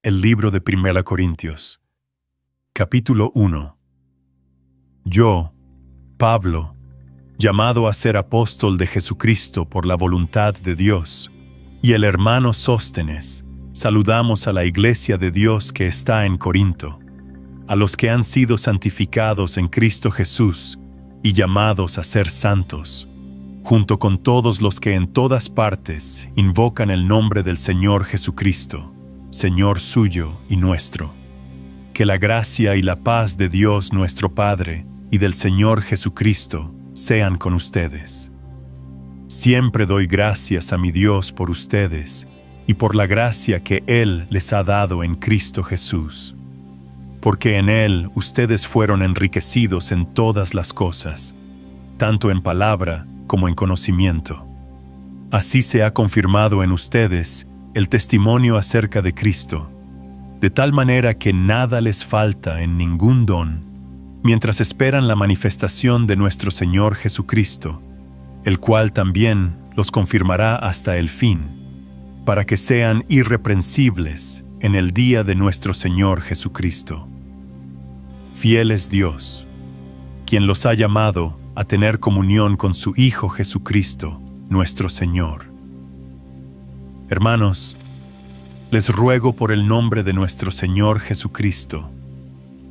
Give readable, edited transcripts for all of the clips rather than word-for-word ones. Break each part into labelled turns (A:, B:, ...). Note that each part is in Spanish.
A: El libro de 1 Corintios. Capítulo 1. Yo, Pablo, llamado a ser apóstol de Jesucristo por la voluntad de Dios, y el hermano Sóstenes, saludamos a la iglesia de Dios que está en Corinto, a los que han sido santificados en Cristo Jesús y llamados a ser santos, junto con todos los que en todas partes invocan el nombre del Señor Jesucristo, Señor suyo y nuestro. Que la gracia y la paz de Dios nuestro Padre y del Señor Jesucristo sean con ustedes. Siempre doy gracias a mi Dios por ustedes y por la gracia que Él les ha dado en Cristo Jesús, porque en Él ustedes fueron enriquecidos en todas las cosas, tanto en palabra como en conocimiento. Así se ha confirmado en ustedes el testimonio acerca de Cristo, de tal manera que nada les falta en ningún don, mientras esperan la manifestación de nuestro Señor Jesucristo, el cual también los confirmará hasta el fin, para que sean irreprensibles en el día de nuestro Señor Jesucristo. Fiel es Dios, quien los ha llamado a tener comunión con su Hijo Jesucristo, nuestro Señor. Hermanos, les ruego por el nombre de nuestro Señor Jesucristo,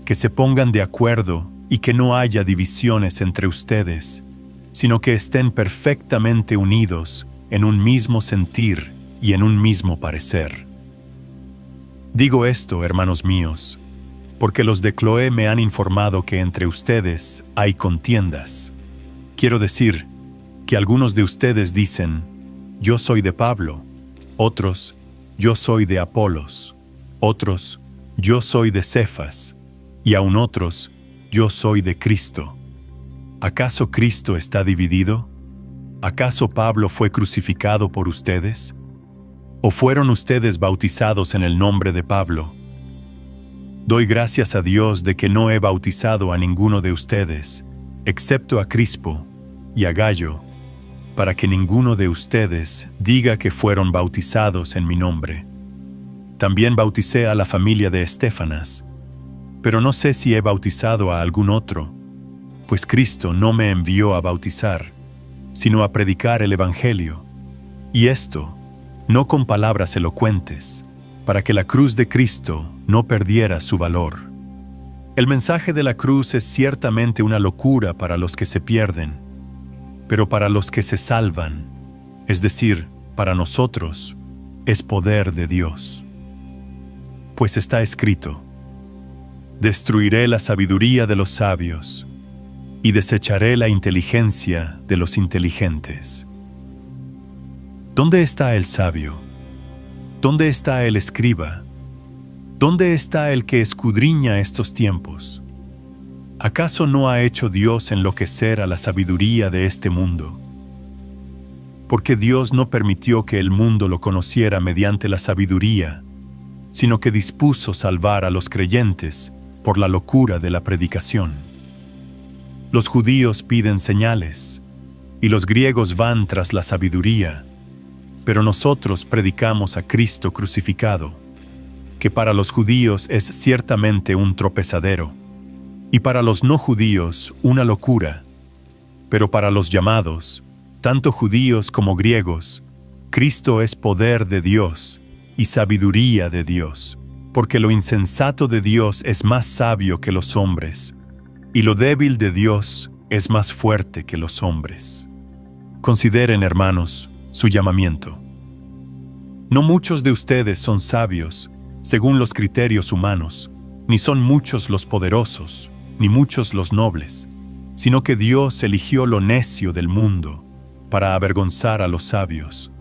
A: que se pongan de acuerdo y que no haya divisiones entre ustedes, sino que estén perfectamente unidos en un mismo sentir y en un mismo parecer. Digo esto, hermanos míos, porque los de Cloé me han informado que entre ustedes hay contiendas. Quiero decir que algunos de ustedes dicen, yo soy de Pablo, otros, yo soy de Apolos, otros, yo soy de Cefas, y aún otros, yo soy de Cristo. ¿Acaso Cristo está dividido? ¿Acaso Pablo fue crucificado por ustedes? ¿O fueron ustedes bautizados en el nombre de Pablo? Doy gracias a Dios de que no he bautizado a ninguno de ustedes, excepto a Crispo y a Gayo, para que ninguno de ustedes diga que fueron bautizados en mi nombre. También bauticé a la familia de Estéfanas, pero no sé si he bautizado a algún otro, pues Cristo no me envió a bautizar, sino a predicar el Evangelio, y esto no con palabras elocuentes, para que la cruz de Cristo no perdiera su valor. El mensaje de la cruz es ciertamente una locura para los que se pierden, pero para los que se salvan, es decir, para nosotros, es poder de Dios. Pues está escrito, destruiré la sabiduría de los sabios y desecharé la inteligencia de los inteligentes. ¿Dónde está el sabio? ¿Dónde está el escriba? ¿Dónde está el que escudriña estos tiempos? ¿Acaso no ha hecho Dios enloquecer a la sabiduría de este mundo? Porque Dios no permitió que el mundo lo conociera mediante la sabiduría, sino que dispuso salvar a los creyentes por la locura de la predicación. Los judíos piden señales, y los griegos van tras la sabiduría, pero nosotros predicamos a Cristo crucificado, que para los judíos es ciertamente un tropezadero, y para los no judíos una locura, pero para los llamados, tanto judíos como griegos, Cristo es poder de Dios y sabiduría de Dios, porque lo insensato de Dios es más sabio que los hombres, y lo débil de Dios es más fuerte que los hombres. Consideren, hermanos, su llamamiento. No muchos de ustedes son sabios, según los criterios humanos, ni son muchos los poderosos, ni muchos los nobles, sino que Dios eligió lo necio del mundo para avergonzar a los sabios,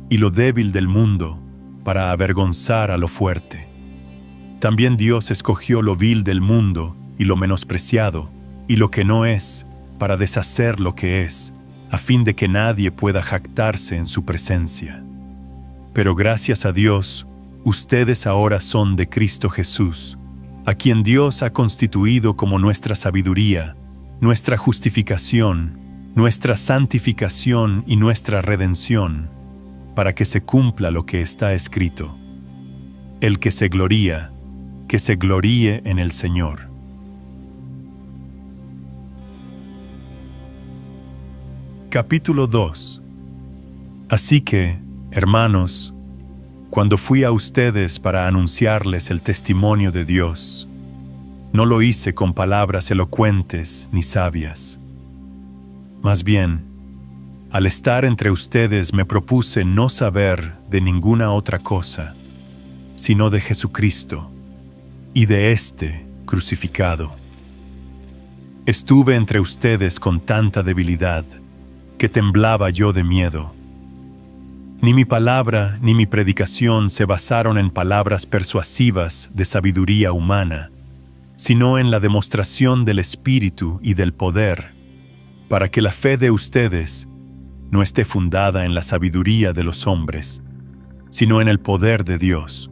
A: y lo débil del mundo para avergonzar a lo fuerte. También Dios escogió lo vil del mundo y lo menospreciado, y lo que no es, para deshacer lo que es, a fin de que nadie pueda jactarse en su presencia. Pero gracias a Dios, ustedes ahora son de Cristo Jesús, a quien Dios ha constituido como nuestra sabiduría, nuestra justificación, nuestra santificación y nuestra redención, para que se cumpla lo que está escrito. El que se gloríe en el Señor. Capítulo 2. Así que, hermanos, cuando fui a ustedes para anunciarles el testimonio de Dios, no lo hice con palabras elocuentes ni sabias. Más bien, al estar entre ustedes me propuse no saber de ninguna otra cosa, sino de Jesucristo y de éste crucificado. Estuve entre ustedes con tanta debilidad que temblaba yo de miedo. Ni mi palabra ni mi predicación se basaron en palabras persuasivas de sabiduría humana, sino en la demostración del Espíritu y del poder, para que la fe de ustedes no esté fundada en la sabiduría de los hombres, sino en el poder de Dios.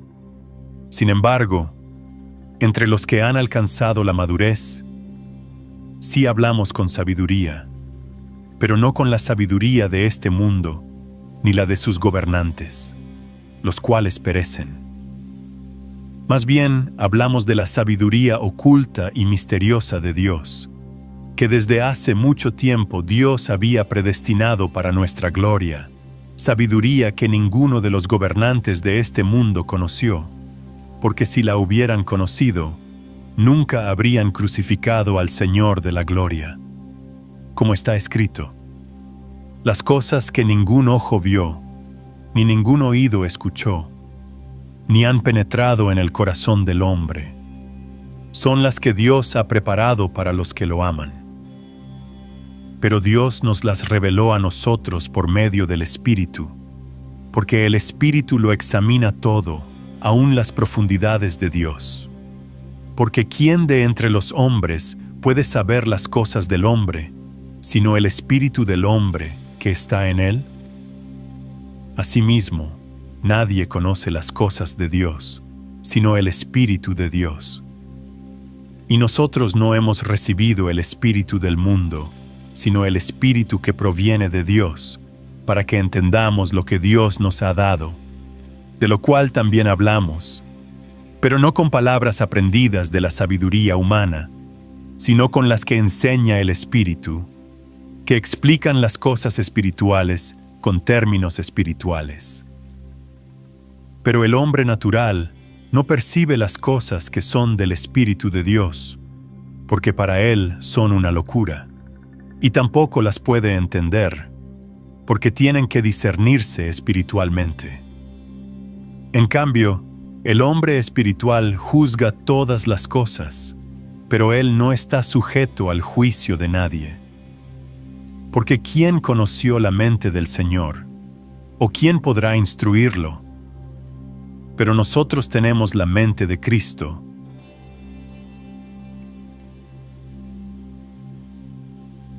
A: Sin embargo, entre los que han alcanzado la madurez, sí hablamos con sabiduría, pero no con la sabiduría de este mundo, ni la de sus gobernantes, los cuales perecen. Más bien, hablamos de la sabiduría oculta y misteriosa de Dios, que desde hace mucho tiempo Dios había predestinado para nuestra gloria, sabiduría que ninguno de los gobernantes de este mundo conoció, porque si la hubieran conocido, nunca habrían crucificado al Señor de la gloria. Como está escrito: las cosas que ningún ojo vio, ni ningún oído escuchó, ni han penetrado en el corazón del hombre, son las que Dios ha preparado para los que lo aman. Pero Dios nos las reveló a nosotros por medio del Espíritu, porque el Espíritu lo examina todo, aun las profundidades de Dios. Porque ¿quién de entre los hombres puede saber las cosas del hombre, sino el Espíritu del hombre que está en él? Asimismo, nadie conoce las cosas de Dios, sino el Espíritu de Dios. Y nosotros no hemos recibido el Espíritu del mundo, sino el Espíritu que proviene de Dios, para que entendamos lo que Dios nos ha dado, de lo cual también hablamos, pero no con palabras aprendidas de la sabiduría humana, sino con las que enseña el Espíritu, que explican las cosas espirituales con términos espirituales. Pero el hombre natural no percibe las cosas que son del Espíritu de Dios, porque para él son una locura, y tampoco las puede entender, porque tienen que discernirse espiritualmente. En cambio, el hombre espiritual juzga todas las cosas, pero él no está sujeto al juicio de nadie. Porque ¿quién conoció la mente del Señor? ¿O quién podrá instruirlo? Pero nosotros tenemos la mente de Cristo.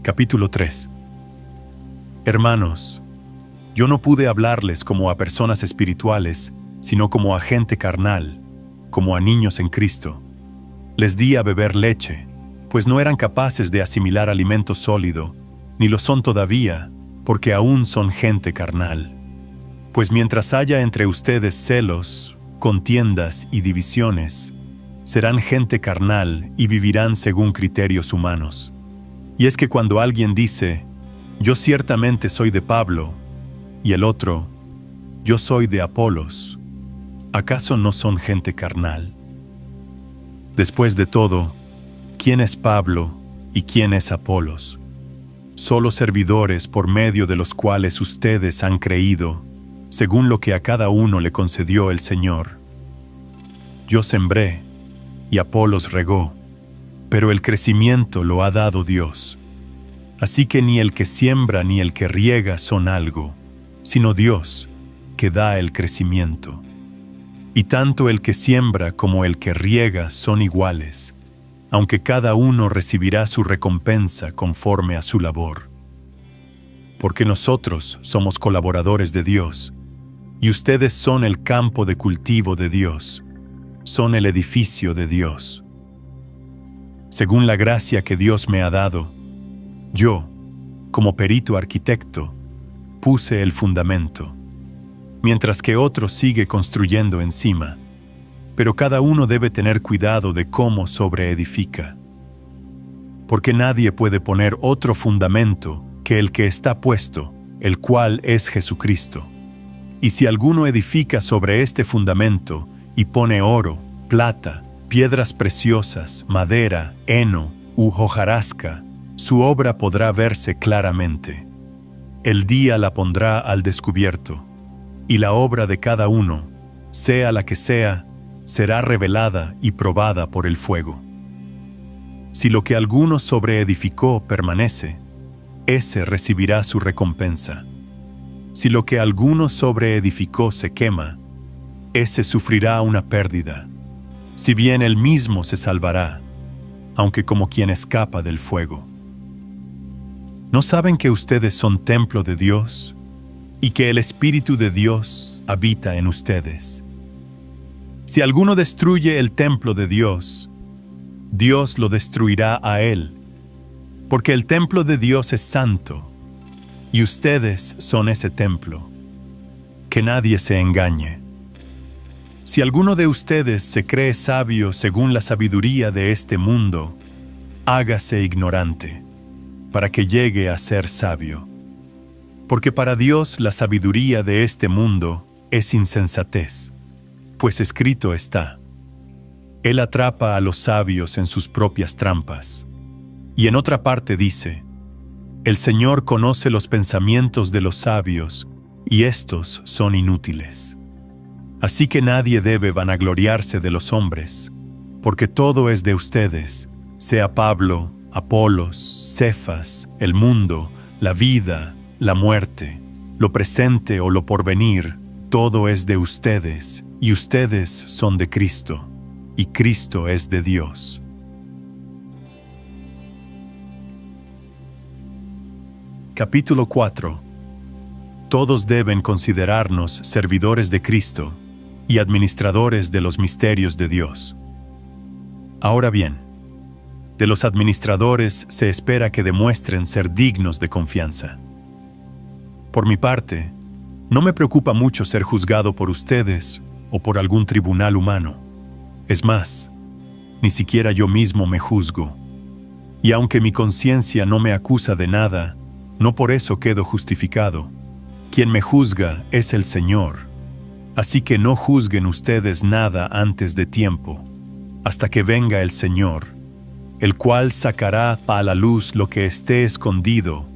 A: Capítulo 3. Hermanos, yo no pude hablarles como a personas espirituales, sino como a gente carnal, como a niños en Cristo. Les di a beber leche, pues no eran capaces de asimilar alimento sólido, ni lo son todavía, porque aún son gente carnal. Pues mientras haya entre ustedes celos, contiendas y divisiones, serán gente carnal y vivirán según criterios humanos. Y es que cuando alguien dice, yo ciertamente soy de Pablo, y el otro, yo soy de Apolos, ¿acaso no son gente carnal? Después de todo, ¿quién es Pablo y quién es Apolos? Solo servidores por medio de los cuales ustedes han creído, según lo que a cada uno le concedió el Señor. Yo sembré, y Apolos regó, pero el crecimiento lo ha dado Dios. Así que ni el que siembra ni el que riega son algo, sino Dios, que da el crecimiento. Y tanto el que siembra como el que riega son iguales, aunque cada uno recibirá su recompensa conforme a su labor. Porque nosotros somos colaboradores de Dios, y ustedes son el campo de cultivo de Dios, son el edificio de Dios. Según la gracia que Dios me ha dado, yo, como perito arquitecto, puse el fundamento, mientras que otro sigue construyendo encima. pero cada uno debe tener cuidado de cómo sobreedifica. Porque nadie puede poner otro fundamento que el que está puesto, el cual es Jesucristo. Y si alguno edifica sobre este fundamento y pone oro, plata, piedras preciosas, madera, heno u hojarasca, su obra podrá verse claramente. El día la pondrá al descubierto, y la obra de cada uno, sea la que sea, será revelada y probada por el fuego. Si lo que alguno sobreedificó permanece, ese recibirá su recompensa. Si lo que alguno sobreedificó se quema, ese sufrirá una pérdida, si bien él mismo se salvará, aunque como quien escapa del fuego. ¿No saben que ustedes son templo de Dios y que el Espíritu de Dios habita en ustedes? Si alguno destruye el templo de Dios, Dios lo destruirá a él, porque el templo de Dios es santo, y ustedes son ese templo. Que nadie se engañe. Si alguno de ustedes se cree sabio según la sabiduría de este mundo, hágase ignorante, para que llegue a ser sabio. Porque para Dios la sabiduría de este mundo es insensatez, pues escrito está: Él atrapa a los sabios en sus propias trampas. Y en otra parte dice: El Señor conoce los pensamientos de los sabios, y estos son inútiles. Así que nadie debe vanagloriarse de los hombres, porque todo es de ustedes, sea Pablo, Apolos, Cefas, el mundo, la vida, la muerte, lo presente o lo porvenir, todo es de ustedes, y ustedes son de Cristo, y Cristo es de Dios. Capítulo 4. Todos deben considerarnos servidores de Cristo y administradores de los misterios de Dios. Ahora bien, de los administradores se espera que demuestren ser dignos de confianza. Por mi parte, no me preocupa mucho ser juzgado por ustedes o por algún tribunal humano. Es más, ni siquiera yo mismo me juzgo. Y aunque mi conciencia no me acusa de nada, no por eso quedo justificado. Quien me juzga es el Señor. Así que no juzguen ustedes nada antes de tiempo, hasta que venga el Señor, el cual sacará a la luz lo que esté escondido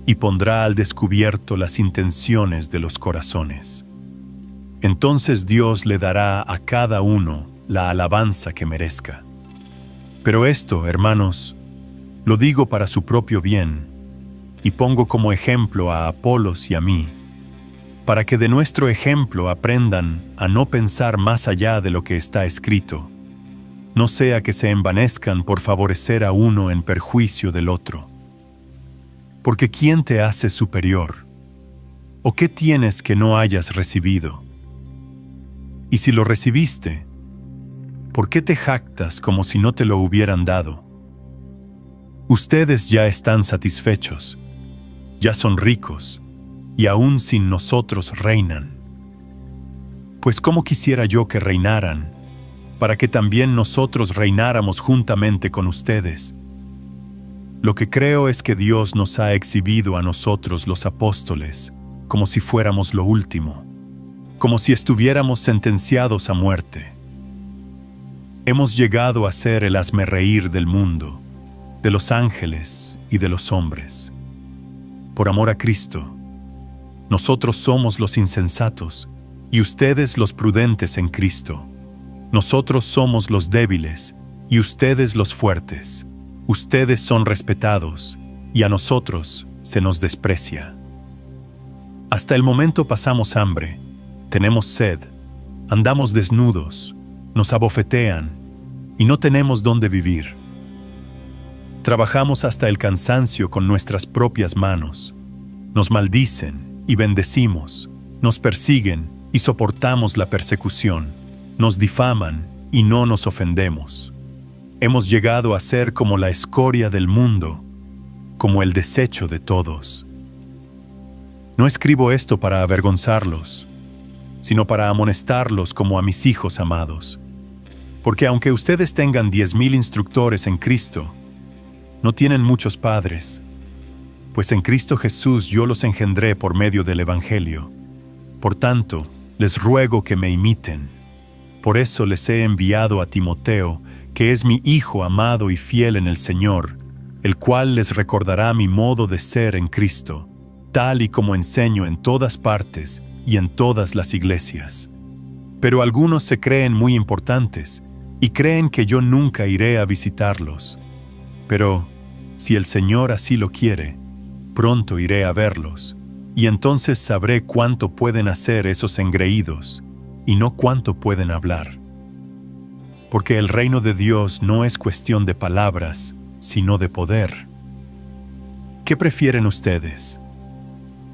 A: y pondrá al descubierto las intenciones de los corazones. Entonces Dios le dará a cada uno la alabanza que merezca. Pero esto, hermanos, lo digo para su propio bien, y pongo como ejemplo a Apolos y a mí, para que de nuestro ejemplo aprendan a no pensar más allá de lo que está escrito, no sea que se envanezcan por favorecer a uno en perjuicio del otro. Porque ¿quién te hace superior? ¿O qué tienes que no hayas recibido? Y si lo recibiste, ¿por qué te jactas como si no te lo hubieran dado? Ustedes ya están satisfechos, ya son ricos, y aún sin nosotros reinan. Pues cómo quisiera yo que reinaran, para que también nosotros reináramos juntamente con ustedes. Lo que creo es que Dios nos ha exhibido a nosotros los apóstoles como si fuéramos lo último, como si estuviéramos sentenciados a muerte. Hemos llegado a ser el hazmerreír del mundo, de los ángeles y de los hombres. Por amor a Cristo, nosotros somos los insensatos y ustedes los prudentes en Cristo. Nosotros somos los débiles y ustedes los fuertes. Ustedes son respetados y a nosotros se nos desprecia. Hasta el momento pasamos hambre, tenemos sed, andamos desnudos, nos abofetean y no tenemos dónde vivir. Trabajamos hasta el cansancio con nuestras propias manos. Nos maldicen y bendecimos, nos persiguen y soportamos la persecución, nos difaman y no nos ofendemos. Hemos llegado a ser como la escoria del mundo, como el desecho de todos. No escribo esto para avergonzarlos, sino para amonestarlos como a mis hijos amados. Porque aunque ustedes tengan 10,000 instructores en Cristo, no tienen muchos padres, pues en Cristo Jesús yo los engendré por medio del Evangelio. Por tanto, les ruego que me imiten. Por eso les he enviado a Timoteo, que es mi hijo amado y fiel en el Señor, el cual les recordará mi modo de ser en Cristo, tal y como enseño en todas partes y en todas las iglesias. Pero algunos se creen muy importantes y creen que yo nunca iré a visitarlos. Pero, si el Señor así lo quiere, pronto iré a verlos, y entonces sabré cuánto pueden hacer esos engreídos, y no cuánto pueden hablar. Porque el reino de Dios no es cuestión de palabras, sino de poder. ¿Qué prefieren ustedes?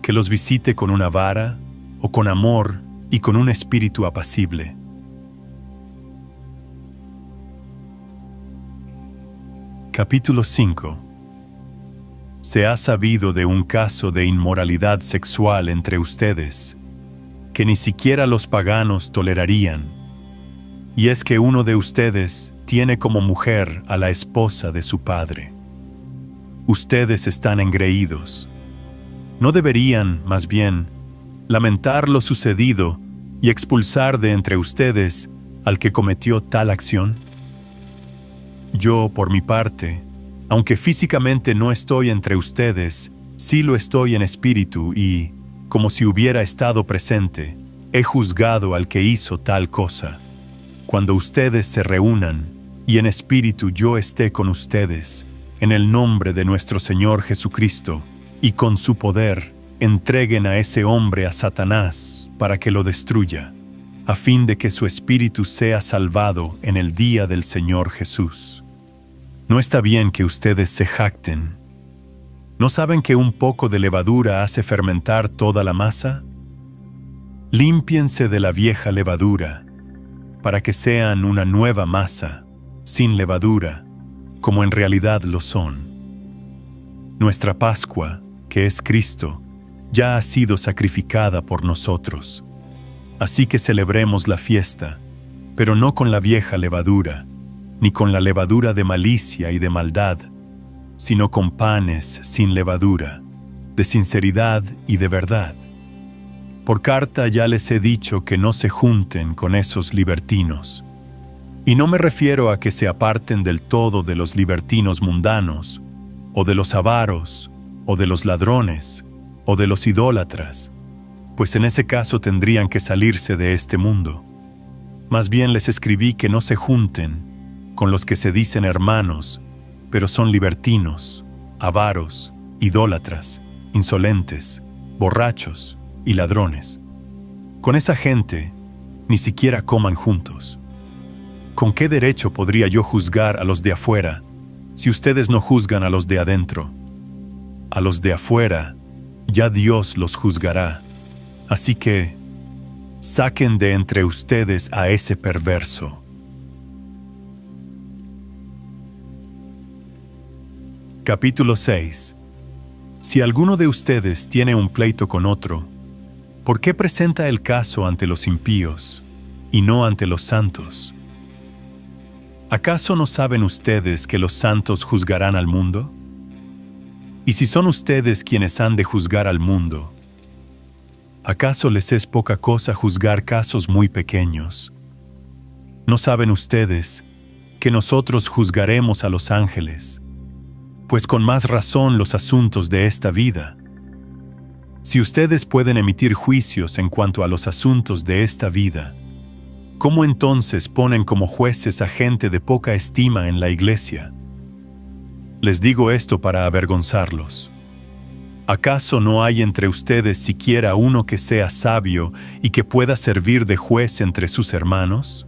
A: ¿Que los visite con una vara, o con amor y con un espíritu apacible? Capítulo 5. Se ha sabido de un caso de inmoralidad sexual entre ustedes, que ni siquiera los paganos tolerarían, y es que uno de ustedes tiene como mujer a la esposa de su padre. Ustedes están engreídos. ¿No deberían, más bien, lamentar lo sucedido y expulsar de entre ustedes al que cometió tal acción? Yo, por mi parte, aunque físicamente no estoy entre ustedes, sí lo estoy en espíritu y, como si hubiera estado presente, he juzgado al que hizo tal cosa. Cuando ustedes se reúnan, y en espíritu yo esté con ustedes, en el nombre de nuestro Señor Jesucristo, y con su poder, entreguen a ese hombre a Satanás para que lo destruya, a fin de que su espíritu sea salvado en el día del Señor Jesús. ¿No está bien que ustedes se jacten? ¿No saben que un poco de levadura hace fermentar toda la masa? Límpiense de la vieja levadura, para que sean una nueva masa, sin levadura, como en realidad lo son. Nuestra Pascua, que es Cristo, ya ha sido sacrificada por nosotros. Así que celebremos la fiesta, pero no con la vieja levadura, ni con la levadura de malicia y de maldad, sino con panes sin levadura, de sinceridad y de verdad. Por carta ya les he dicho que no se junten con esos libertinos. Y no me refiero a que se aparten del todo de los libertinos mundanos, o de los avaros, o de los ladrones, o de los idólatras, pues en ese caso tendrían que salirse de este mundo. Más bien les escribí que no se junten con los que se dicen hermanos, pero son libertinos, avaros, idólatras, insolentes, borrachos y ladrones. Con esa gente ni siquiera coman juntos. ¿Con qué derecho podría yo juzgar a los de afuera si ustedes no juzgan a los de adentro? A los de afuera ya Dios los juzgará. Así que saquen de entre ustedes a ese perverso. Capítulo 6. Si alguno de ustedes tiene un pleito con otro, ¿por qué presenta el caso ante los impíos y no ante los santos? ¿Acaso no saben ustedes que los santos juzgarán al mundo? Y si son ustedes quienes han de juzgar al mundo, ¿acaso les es poca cosa juzgar casos muy pequeños? ¿No saben ustedes que nosotros juzgaremos a los ángeles, pues con más razón los asuntos de esta vida? Si ustedes pueden emitir juicios en cuanto a los asuntos de esta vida, ¿cómo entonces ponen como jueces a gente de poca estima en la iglesia? Les digo esto para avergonzarlos. ¿Acaso no hay entre ustedes siquiera uno que sea sabio y que pueda servir de juez entre sus hermanos?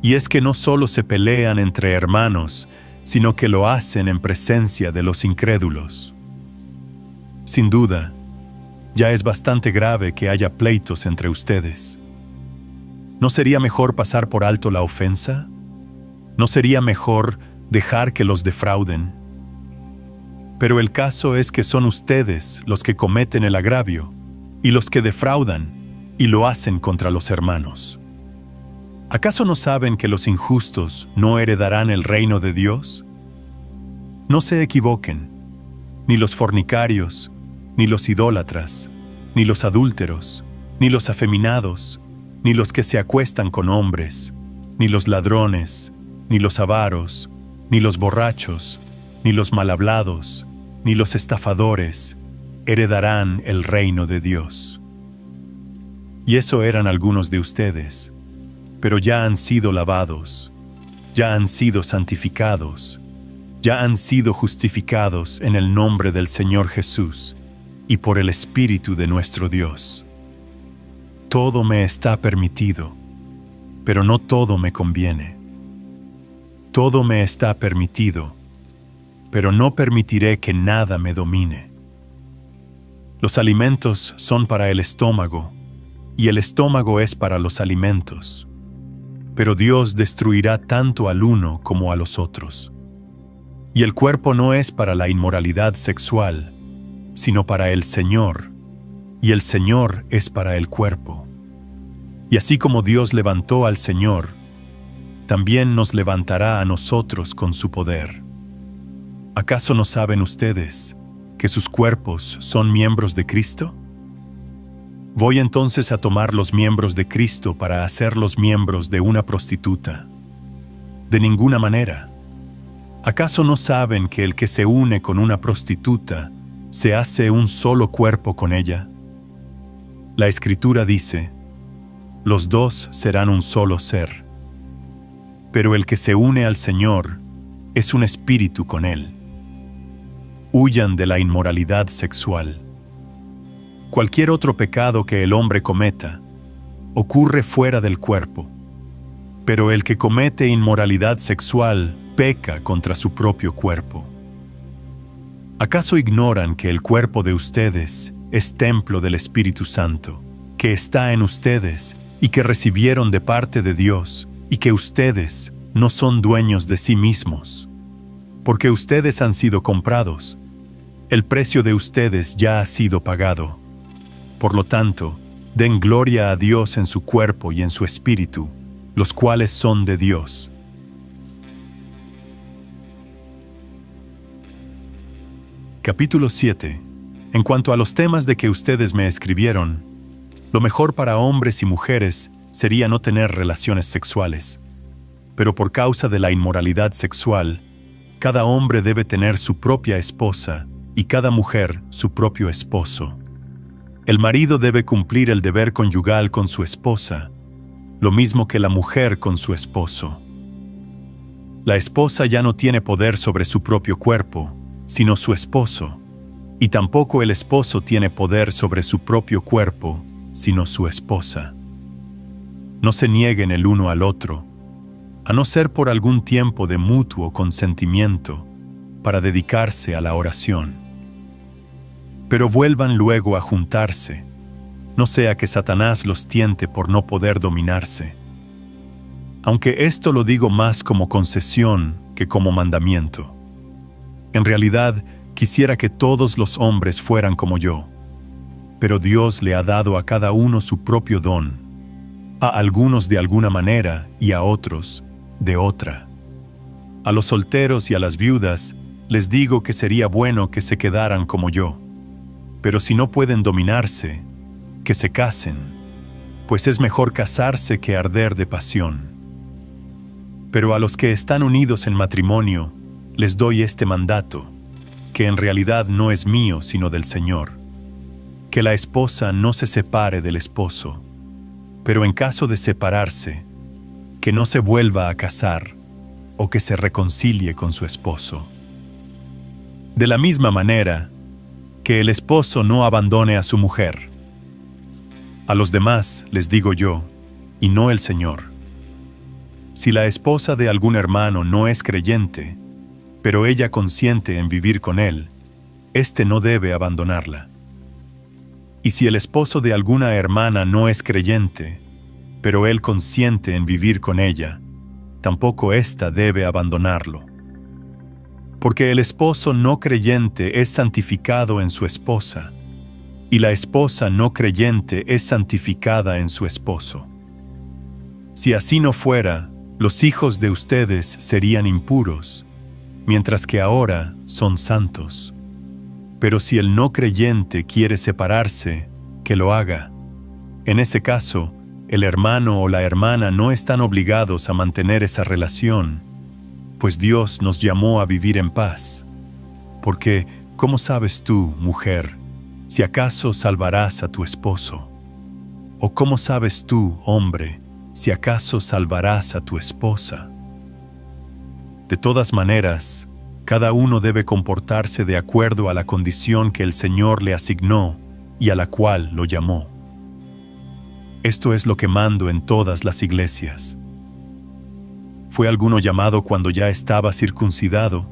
A: Y es que no solo se pelean entre hermanos, sino que lo hacen en presencia de los incrédulos. Sin duda, ya es bastante grave que haya pleitos entre ustedes. ¿No sería mejor pasar por alto la ofensa? ¿No sería mejor dejar que los defrauden? Pero el caso es que son ustedes los que cometen el agravio y los que defraudan y lo hacen contra los hermanos. ¿Acaso no saben que los injustos no heredarán el reino de Dios? No se equivoquen, ni los fornicarios, ni los idólatras, ni los adúlteros, ni los afeminados, ni los que se acuestan con hombres, ni los ladrones, ni los avaros, ni los borrachos, ni los malhablados, ni los estafadores, heredarán el reino de Dios. Y eso eran algunos de ustedes, pero ya han sido lavados, ya han sido santificados, ya han sido justificados en el nombre del Señor Jesús y por el Espíritu de nuestro Dios. Todo me está permitido, pero no todo me conviene. Todo me está permitido, pero no permitiré que nada me domine. Los alimentos son para el estómago, y el estómago es para los alimentos. Pero Dios destruirá tanto al uno como a los otros. Y el cuerpo no es para la inmoralidad sexual, sino para el Señor, y el Señor es para el cuerpo. Y así como Dios levantó al Señor, también nos levantará a nosotros con su poder. ¿Acaso no saben ustedes que sus cuerpos son miembros de Cristo? ¿Voy entonces a tomar los miembros de Cristo para hacerlos miembros de una prostituta? De ninguna manera. ¿Acaso no saben que el que se une con una prostituta se hace un solo cuerpo con ella? La Escritura dice: los dos serán un solo ser. Pero el que se une al Señor es un espíritu con Él. Huyan de la inmoralidad sexual. Cualquier otro pecado que el hombre cometa ocurre fuera del cuerpo, pero el que comete inmoralidad sexual peca contra su propio cuerpo. ¿Acaso ignoran que el cuerpo de ustedes es templo del Espíritu Santo, que está en ustedes y que recibieron de parte de Dios, y que ustedes no son dueños de sí mismos? Porque ustedes han sido comprados. El precio de ustedes ya ha sido pagado. Por lo tanto, den gloria a Dios en su cuerpo y en su espíritu, los cuales son de Dios. Capítulo 7. En cuanto a los temas de que ustedes me escribieron, lo mejor para hombres y mujeres sería no tener relaciones sexuales. Pero por causa de la inmoralidad sexual, cada hombre debe tener su propia esposa y cada mujer su propio esposo. El marido debe cumplir el deber conyugal con su esposa, lo mismo que la mujer con su esposo. La esposa ya no tiene poder sobre su propio cuerpo, sino su esposo, y tampoco el esposo tiene poder sobre su propio cuerpo, sino su esposa. No se nieguen el uno al otro, a no ser por algún tiempo de mutuo consentimiento, para dedicarse a la oración. Pero vuelvan luego a juntarse, no sea que Satanás los tiente por no poder dominarse. Aunque esto lo digo más como concesión que como mandamiento. En realidad, quisiera que todos los hombres fueran como yo, pero Dios le ha dado a cada uno su propio don, a algunos de alguna manera y a otros de otra. A los solteros y a las viudas les digo que sería bueno que se quedaran como yo, pero si no pueden dominarse, que se casen, pues es mejor casarse que arder de pasión. Pero a los que están unidos en matrimonio, les doy este mandato, que en realidad no es mío sino del Señor, que la esposa no se separe del esposo, pero en caso de separarse, que no se vuelva a casar o que se reconcilie con su esposo. De la misma manera, que el esposo no abandone a su mujer. A los demás les digo yo, y no el Señor. Si la esposa de algún hermano no es creyente, pero ella consiente en vivir con él, éste no debe abandonarla. Y si el esposo de alguna hermana no es creyente, pero él consiente en vivir con ella, tampoco ésta debe abandonarlo. Porque el esposo no creyente es santificado en su esposa, y la esposa no creyente es santificada en su esposo. Si así no fuera, los hijos de ustedes serían impuros, mientras que ahora son santos. Pero si el no creyente quiere separarse, que lo haga. En ese caso, el hermano o la hermana no están obligados a mantener esa relación, pues Dios nos llamó a vivir en paz. Porque, ¿cómo sabes tú, mujer, si acaso salvarás a tu esposo? ¿O cómo sabes tú, hombre, si acaso salvarás a tu esposa? De todas maneras, cada uno debe comportarse de acuerdo a la condición que el Señor le asignó y a la cual lo llamó. Esto es lo que mando en todas las iglesias. ¿Fue alguno llamado cuando ya estaba circuncidado?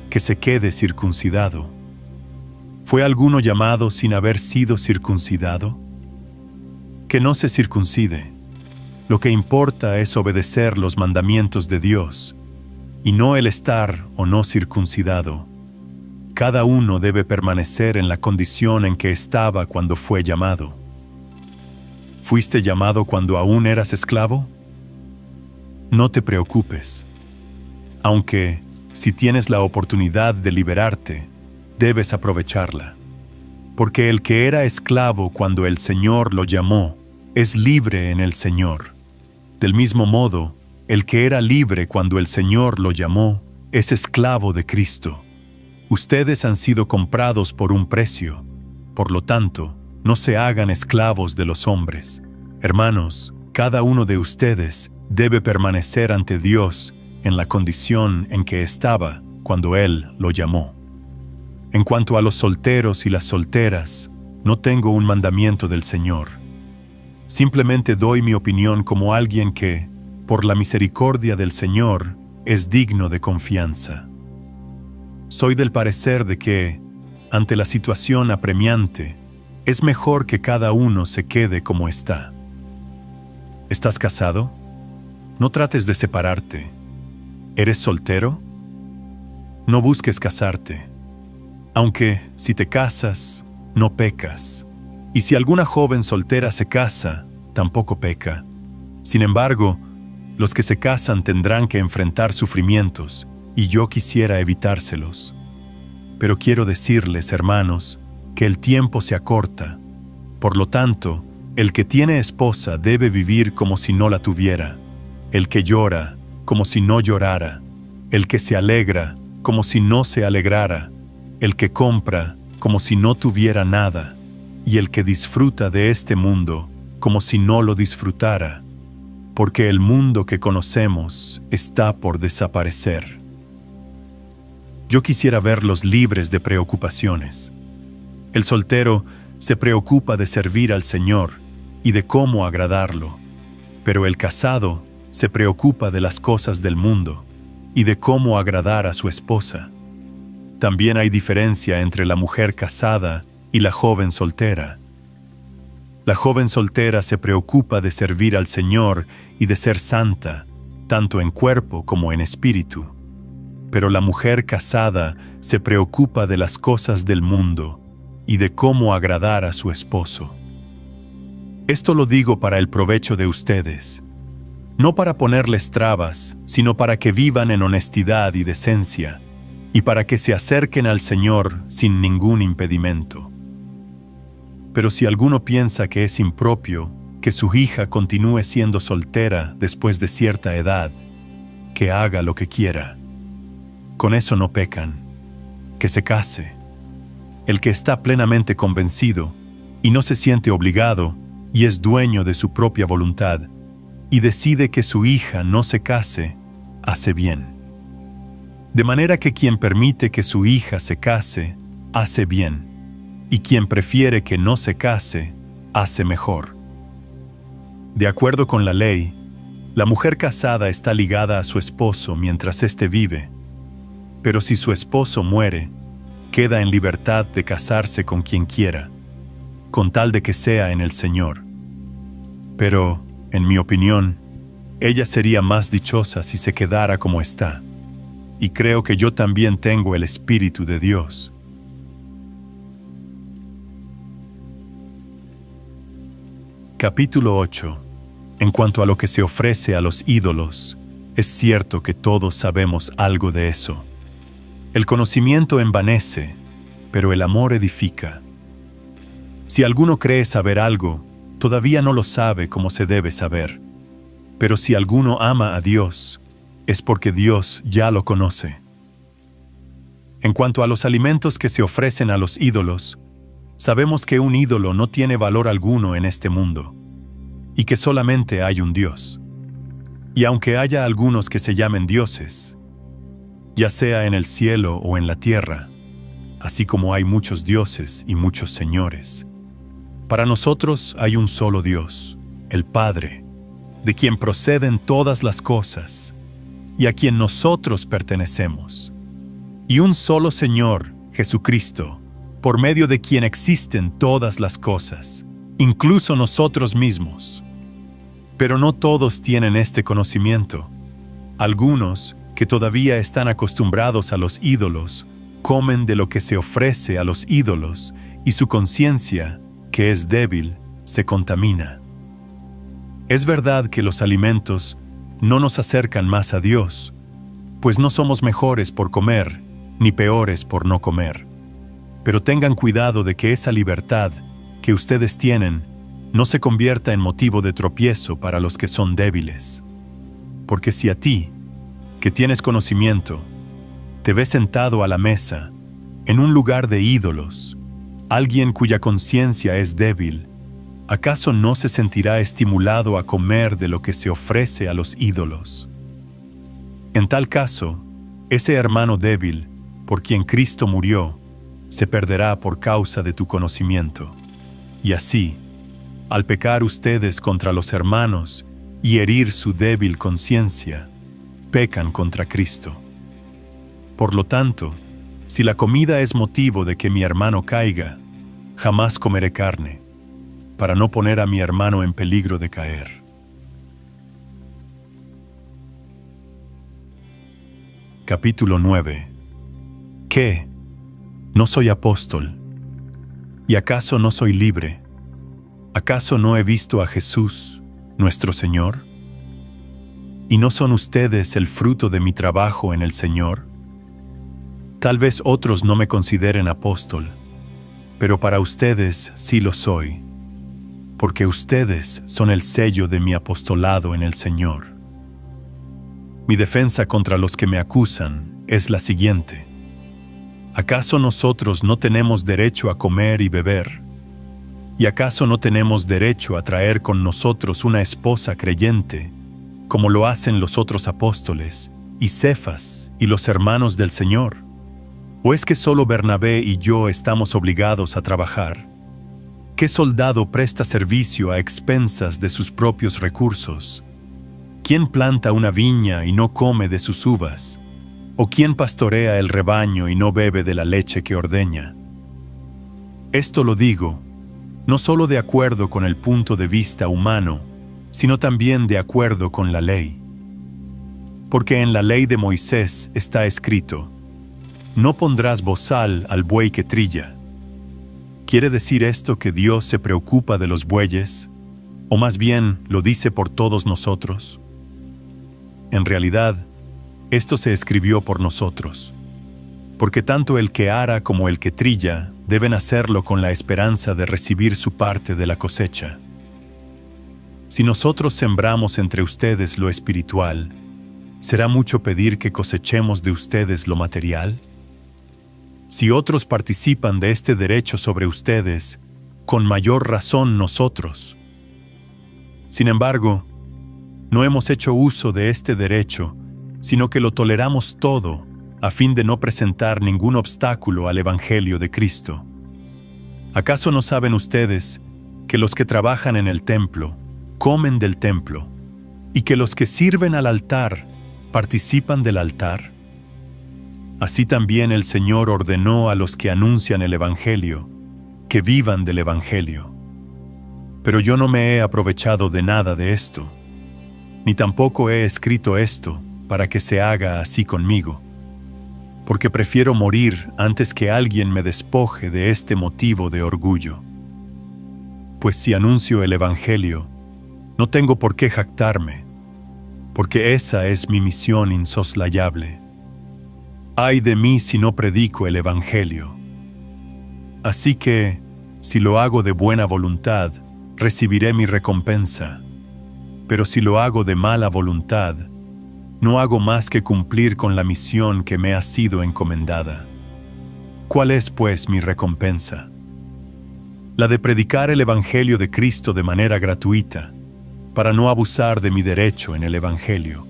A: Que se quede circuncidado. ¿Fue alguno llamado sin haber sido circuncidado? Que no se circuncide. Lo que importa es obedecer los mandamientos de Dios, y no el estar o no circuncidado. Cada uno debe permanecer en la condición en que estaba cuando fue llamado. ¿Fuiste llamado cuando aún eras esclavo? No te preocupes. Aunque, si tienes la oportunidad de liberarte, debes aprovecharla. Porque el que era esclavo cuando el Señor lo llamó, es libre en el Señor. Del mismo modo, el que era libre cuando el Señor lo llamó, es esclavo de Cristo. Ustedes han sido comprados por un precio. Por lo tanto, no se hagan esclavos de los hombres. Hermanos, cada uno de ustedes debe permanecer ante Dios en la condición en que estaba cuando Él lo llamó. En cuanto a los solteros y las solteras, no tengo un mandamiento del Señor. Simplemente doy mi opinión como alguien que, por la misericordia del Señor, es digno de confianza. Soy del parecer de que, ante la situación apremiante, es mejor que cada uno se quede como está. ¿Estás casado? No trates de separarte. ¿Eres soltero? No busques casarte. Aunque, si te casas, no pecas. Y si alguna joven soltera se casa, tampoco peca. Sin embargo, los que se casan tendrán que enfrentar sufrimientos, y yo quisiera evitárselos. Pero quiero decirles, hermanos, que el tiempo se acorta. Por lo tanto, el que tiene esposa debe vivir como si no la tuviera, el que llora como si no llorara, el que se alegra como si no se alegrara, el que compra como si no tuviera nada, y el que disfruta de este mundo como si no lo disfrutara, porque el mundo que conocemos está por desaparecer. Yo quisiera verlos libres de preocupaciones. El soltero se preocupa de servir al Señor y de cómo agradarlo, pero el casado se preocupa de las cosas del mundo y de cómo agradar a su esposa. También hay diferencia entre la mujer casada y la joven soltera. La joven soltera se preocupa de servir al Señor y de ser santa, tanto en cuerpo como en espíritu. Pero la mujer casada se preocupa de las cosas del mundo y de cómo agradar a su esposo. Esto lo digo para el provecho de ustedes, no para ponerles trabas, sino para que vivan en honestidad y decencia, y para que se acerquen al Señor sin ningún impedimento. Pero si alguno piensa que es impropio que su hija continúe siendo soltera después de cierta edad, que haga lo que quiera. Con eso no pecan. Que se case. El que está plenamente convencido y no se siente obligado y es dueño de su propia voluntad y decide que su hija no se case, hace bien. De manera que quien permite que su hija se case, hace bien. Y quien prefiere que no se case, hace mejor. De acuerdo con la ley, la mujer casada está ligada a su esposo mientras éste vive, pero si su esposo muere, queda en libertad de casarse con quien quiera, con tal de que sea en el Señor. Pero, en mi opinión, ella sería más dichosa si se quedara como está, y creo que yo también tengo el Espíritu de Dios. Capítulo 8. En cuanto a lo que se ofrece a los ídolos, es cierto que todos sabemos algo de eso. El conocimiento envanece, pero el amor edifica. Si alguno cree saber algo, todavía no lo sabe como se debe saber. Pero si alguno ama a Dios, es porque Dios ya lo conoce. En cuanto a los alimentos que se ofrecen a los ídolos, sabemos que un ídolo no tiene valor alguno en este mundo, y que solamente hay un Dios. Y aunque haya algunos que se llamen dioses, ya sea en el cielo o en la tierra, así como hay muchos dioses y muchos señores, para nosotros hay un solo Dios, el Padre, de quien proceden todas las cosas, y a quien nosotros pertenecemos, y un solo Señor, Jesucristo, por medio de quien existen todas las cosas, incluso nosotros mismos. Pero no todos tienen este conocimiento. Algunos, que todavía están acostumbrados a los ídolos, comen de lo que se ofrece a los ídolos, y su conciencia, que es débil, se contamina. Es verdad que los alimentos no nos acercan más a Dios, pues no somos mejores por comer, ni peores por no comer. Pero tengan cuidado de que esa libertad que ustedes tienen no se convierta en motivo de tropiezo para los que son débiles. Porque si a ti, que tienes conocimiento, te ves sentado a la mesa, en un lugar de ídolos, alguien cuya conciencia es débil, ¿acaso no se sentirá estimulado a comer de lo que se ofrece a los ídolos? En tal caso, ese hermano débil, por quien Cristo murió, se perderá por causa de tu conocimiento. Y así, al pecar ustedes contra los hermanos y herir su débil conciencia, pecan contra Cristo. Por lo tanto, si la comida es motivo de que mi hermano caiga, jamás comeré carne, para no poner a mi hermano en peligro de caer. Capítulo 9. ¿Qué? ¿No soy apóstol? ¿Y acaso no soy libre? ¿Acaso no he visto a Jesús, nuestro Señor? ¿Y no son ustedes el fruto de mi trabajo en el Señor? Tal vez otros no me consideren apóstol, pero para ustedes sí lo soy, porque ustedes son el sello de mi apostolado en el Señor. Mi defensa contra los que me acusan es la siguiente: ¿acaso nosotros no tenemos derecho a comer y beber? ¿Y acaso no tenemos derecho a traer con nosotros una esposa creyente, como lo hacen los otros apóstoles, y Cefas, y los hermanos del Señor? ¿O es que solo Bernabé y yo estamos obligados a trabajar? ¿Qué soldado presta servicio a expensas de sus propios recursos? ¿Quién planta una viña y no come de sus uvas? ¿O quién pastorea el rebaño y no bebe de la leche que ordeña? Esto lo digo, no solo de acuerdo con el punto de vista humano, sino también de acuerdo con la ley. Porque en la ley de Moisés está escrito: no pondrás bozal al buey que trilla. ¿Quiere decir esto que Dios se preocupa de los bueyes? ¿O más bien lo dice por todos nosotros? En realidad, esto se escribió por nosotros, porque tanto el que ara como el que trilla deben hacerlo con la esperanza de recibir su parte de la cosecha. Si nosotros sembramos entre ustedes lo espiritual, ¿será mucho pedir que cosechemos de ustedes lo material? Si otros participan de este derecho sobre ustedes, con mayor razón nosotros. Sin embargo, no hemos hecho uso de este derecho, sino que lo toleramos todo, a fin de no presentar ningún obstáculo al Evangelio de Cristo. ¿Acaso no saben ustedes que los que trabajan en el templo comen del templo, y que los que sirven al altar participan del altar? Así también el Señor ordenó a los que anuncian el Evangelio que vivan del Evangelio. Pero yo no me he aprovechado de nada de esto, ni tampoco he escrito esto para que se haga así conmigo, porque prefiero morir antes que alguien me despoje de este motivo de orgullo. Pues si anuncio el Evangelio, No tengo por qué jactarme, porque esa es mi misión insoslayable. Ay de mí si no predico el Evangelio. Así que, si lo hago de buena voluntad, recibiré mi recompensa. Pero si lo hago de mala voluntad, no hago más que cumplir con la misión que me ha sido encomendada. ¿Cuál es, pues, mi recompensa? La de predicar el Evangelio de Cristo de manera gratuita, para no abusar de mi derecho en el Evangelio.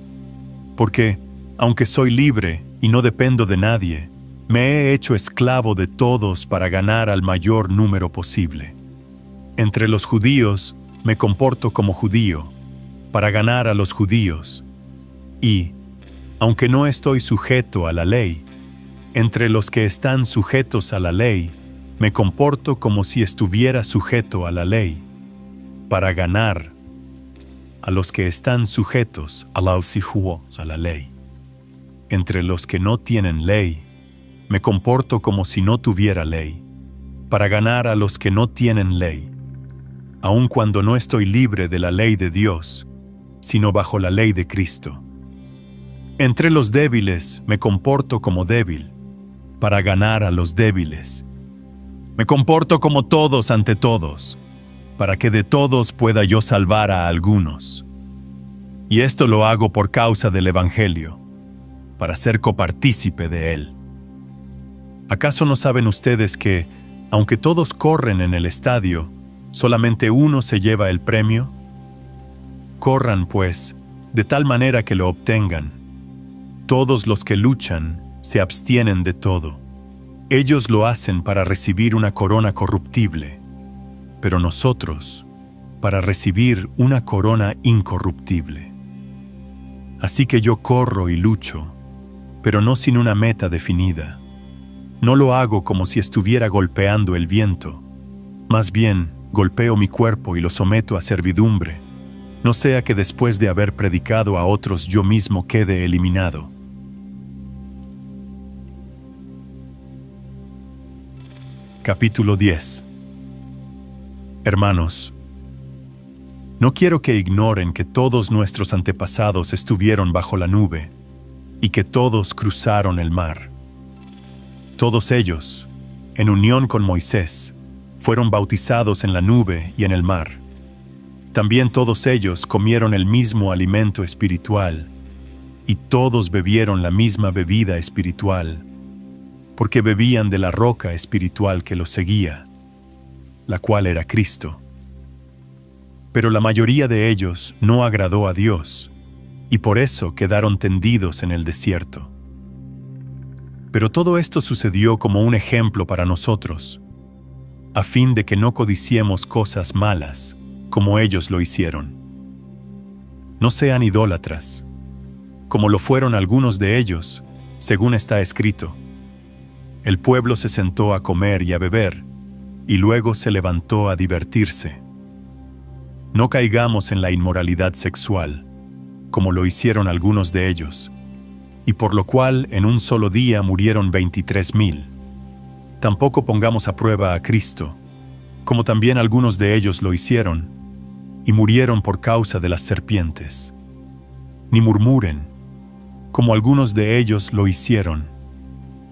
A: Porque, aunque soy libre y no dependo de nadie, me he hecho esclavo de todos para ganar al mayor número posible. Entre los judíos me comporto como judío, para ganar a los judíos. Y, aunque no estoy sujeto a la ley, entre los que están sujetos a la ley, me comporto como si estuviera sujeto a la ley, para ganar a los que están sujetos a la ley. Entre los que no tienen ley, me comporto como si no tuviera ley, para ganar a los que no tienen ley, aun cuando no estoy libre de la ley de Dios, sino bajo la ley de Cristo. Entre los débiles me comporto como débil, para ganar a los débiles. Me comporto como todos ante todos, para que de todos pueda yo salvar a algunos. Y esto lo hago por causa del Evangelio, para ser copartícipe de él. ¿Acaso no saben ustedes que, aunque todos corren en el estadio, solamente uno se lleva el premio? Corran, pues, de tal manera que lo obtengan. Todos los que luchan se abstienen de todo. Ellos lo hacen para recibir una corona corruptible, pero nosotros para recibir una corona incorruptible. Así que yo corro y lucho, pero no sin una meta definida. No lo hago como si estuviera golpeando el viento. Más bien, golpeo mi cuerpo y lo someto a servidumbre, no sea que después de haber predicado a otros yo mismo quede eliminado. Capítulo 10. Hermanos, no quiero que ignoren que todos nuestros antepasados estuvieron bajo la nube y que todos cruzaron el mar. Todos ellos, en unión con Moisés, fueron bautizados en la nube y en el mar. También todos ellos comieron el mismo alimento espiritual y todos bebieron la misma bebida espiritual, porque bebían de la roca espiritual que los seguía, la cual era Cristo. Pero la mayoría de ellos no agradó a Dios, y por eso quedaron tendidos en el desierto. Pero todo esto sucedió como un ejemplo para nosotros, a fin de que no codiciemos cosas malas, como ellos lo hicieron. No sean idólatras, como lo fueron algunos de ellos, según está escrito. El pueblo se sentó a comer y a beber, y luego se levantó a divertirse. No caigamos en la inmoralidad sexual, como lo hicieron algunos de ellos, y por lo cual en un solo día murieron 23,000. Tampoco pongamos a prueba a Cristo, como también algunos de ellos lo hicieron, y murieron por causa de las serpientes. Ni murmuren, como algunos de ellos lo hicieron,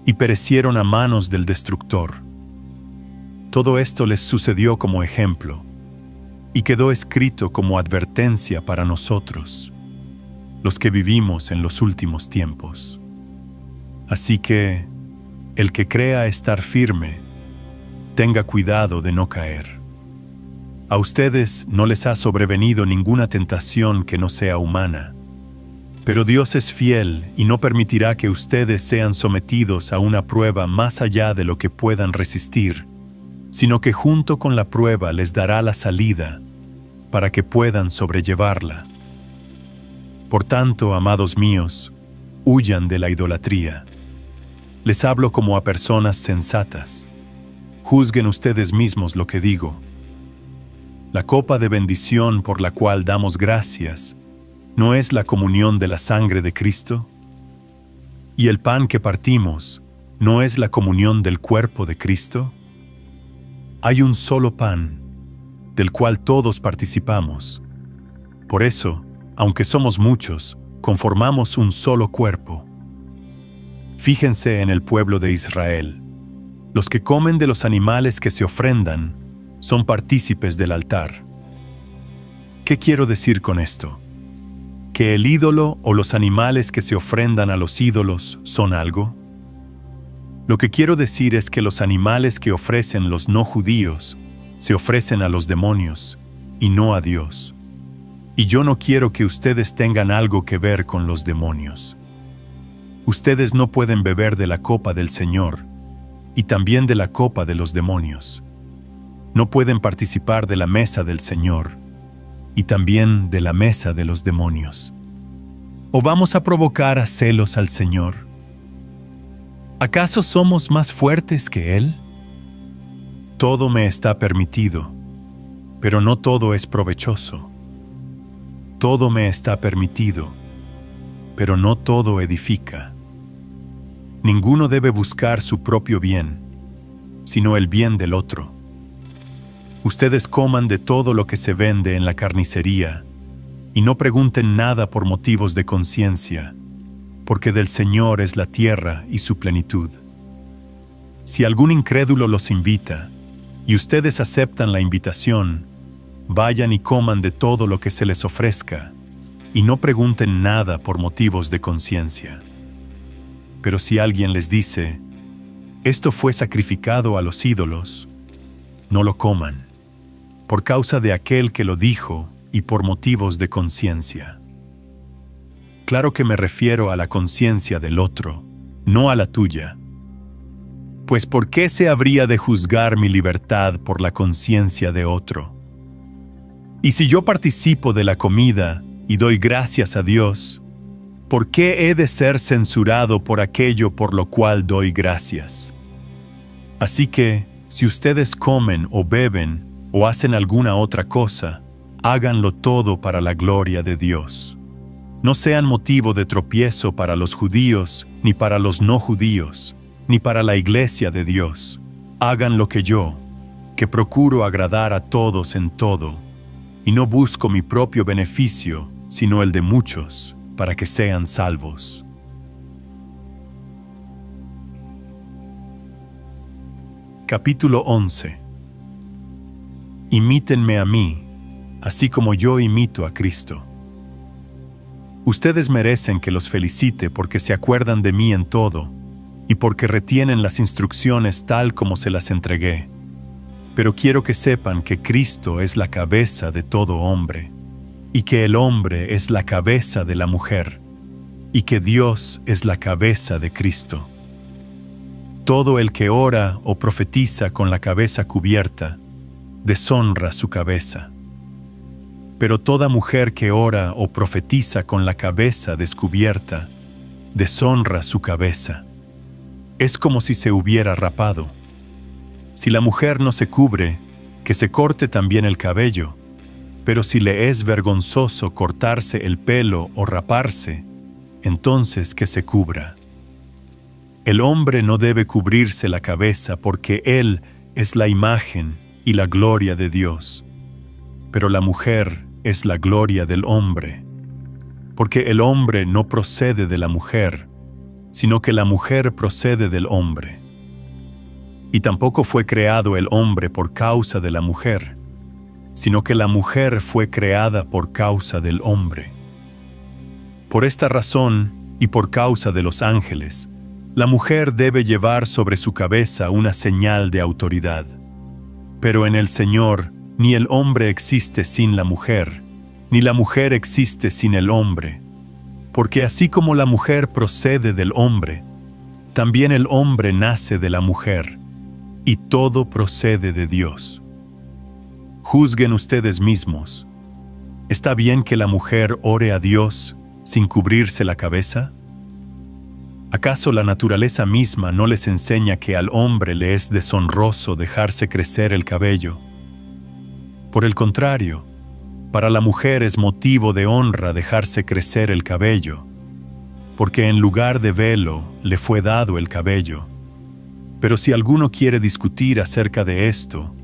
A: y perecieron a manos del destructor. Todo esto les sucedió como ejemplo, y quedó escrito como advertencia para nosotros, los que vivimos en los últimos tiempos. Así que, el que crea estar firme, tenga cuidado de no caer. A ustedes no les ha sobrevenido ninguna tentación que no sea humana, pero Dios es fiel y no permitirá que ustedes sean sometidos a una prueba más allá de lo que puedan resistir, sino que junto con la prueba les dará la salida para que puedan sobrellevarla. Por tanto, amados míos, huyan de la idolatría. Les hablo como a personas sensatas. Juzguen ustedes mismos lo que digo. La copa de bendición por la cual damos gracias, ¿no es la comunión de la sangre de Cristo? ¿Y el pan que partimos, no es la comunión del cuerpo de Cristo? Hay un solo pan, del cual todos participamos, Por eso, aunque somos muchos, conformamos un solo cuerpo. Fíjense en el pueblo de Israel. Los que comen de los animales que se ofrendan son partícipes del altar. ¿Qué quiero decir con esto? ¿Que el ídolo o los animales que se ofrendan a los ídolos son algo? Lo que quiero decir es que los animales que ofrecen los no judíos se ofrecen a los demonios y no a Dios. Y yo no quiero que ustedes tengan algo que ver con los demonios. Ustedes no pueden beber de la copa del Señor y también de la copa de los demonios. No pueden participar de la mesa del Señor y también de la mesa de los demonios. ¿O vamos a provocar a celos al Señor? ¿Acaso somos más fuertes que Él? Todo me está permitido, pero no todo es provechoso. Todo me está permitido, pero no todo edifica. Ninguno debe buscar su propio bien, sino el bien del otro. Ustedes coman de todo lo que se vende en la carnicería, y no pregunten nada por motivos de conciencia, porque del Señor es la tierra y su plenitud. Si algún incrédulo los invita, y ustedes aceptan la invitación, vayan y coman de todo lo que se les ofrezca, y no pregunten nada por motivos de conciencia. Pero si alguien les dice, esto fue sacrificado a los ídolos, no lo coman, por causa de aquel que lo dijo y por motivos de conciencia. Claro que me refiero a la conciencia del otro, no a la tuya. Pues ¿por qué se habría de juzgar mi libertad por la conciencia de otro? Y si yo participo de la comida y doy gracias a Dios, ¿por qué he de ser censurado por aquello por lo cual doy gracias? Así que, si ustedes comen o beben o hacen alguna otra cosa, háganlo todo para la gloria de Dios. No sean motivo de tropiezo para los judíos, ni para los no judíos, ni para la iglesia de Dios. Hagan lo que yo, que procuro agradar a todos en todo, y no busco mi propio beneficio, sino el de muchos, para que sean salvos. Capítulo 11. Imítenme a mí, así como yo imito a Cristo. Ustedes merecen que los felicite porque se acuerdan de mí en todo, y porque retienen las instrucciones tal como se las entregué. Pero quiero que sepan que Cristo es la cabeza de todo hombre, y que el hombre es la cabeza de la mujer, y que Dios es la cabeza de Cristo. Todo el que ora o profetiza con la cabeza cubierta, deshonra su cabeza. Pero toda mujer que ora o profetiza con la cabeza descubierta, deshonra su cabeza. Es como si se hubiera rapado. Si la mujer no se cubre, que se corte también el cabello, pero si le es vergonzoso cortarse el pelo o raparse, entonces que se cubra. El hombre no debe cubrirse la cabeza porque él es la imagen y la gloria de Dios. Pero la mujer es la gloria del hombre, porque el hombre no procede de la mujer, sino que la mujer procede del hombre. Y tampoco fue creado el hombre por causa de la mujer, sino que la mujer fue creada por causa del hombre. Por esta razón, y por causa de los ángeles, la mujer debe llevar sobre su cabeza una señal de autoridad. Pero en el Señor, ni el hombre existe sin la mujer, ni la mujer existe sin el hombre, porque así como la mujer procede del hombre, también el hombre nace de la mujer, y todo procede de Dios. Juzguen ustedes mismos. ¿Está bien que la mujer ore a Dios sin cubrirse la cabeza? ¿Acaso la naturaleza misma no les enseña que al hombre le es deshonroso dejarse crecer el cabello? Por el contrario, para la mujer es motivo de honra dejarse crecer el cabello, porque en lugar de velo le fue dado el cabello. Pero si alguno quiere discutir acerca de esto,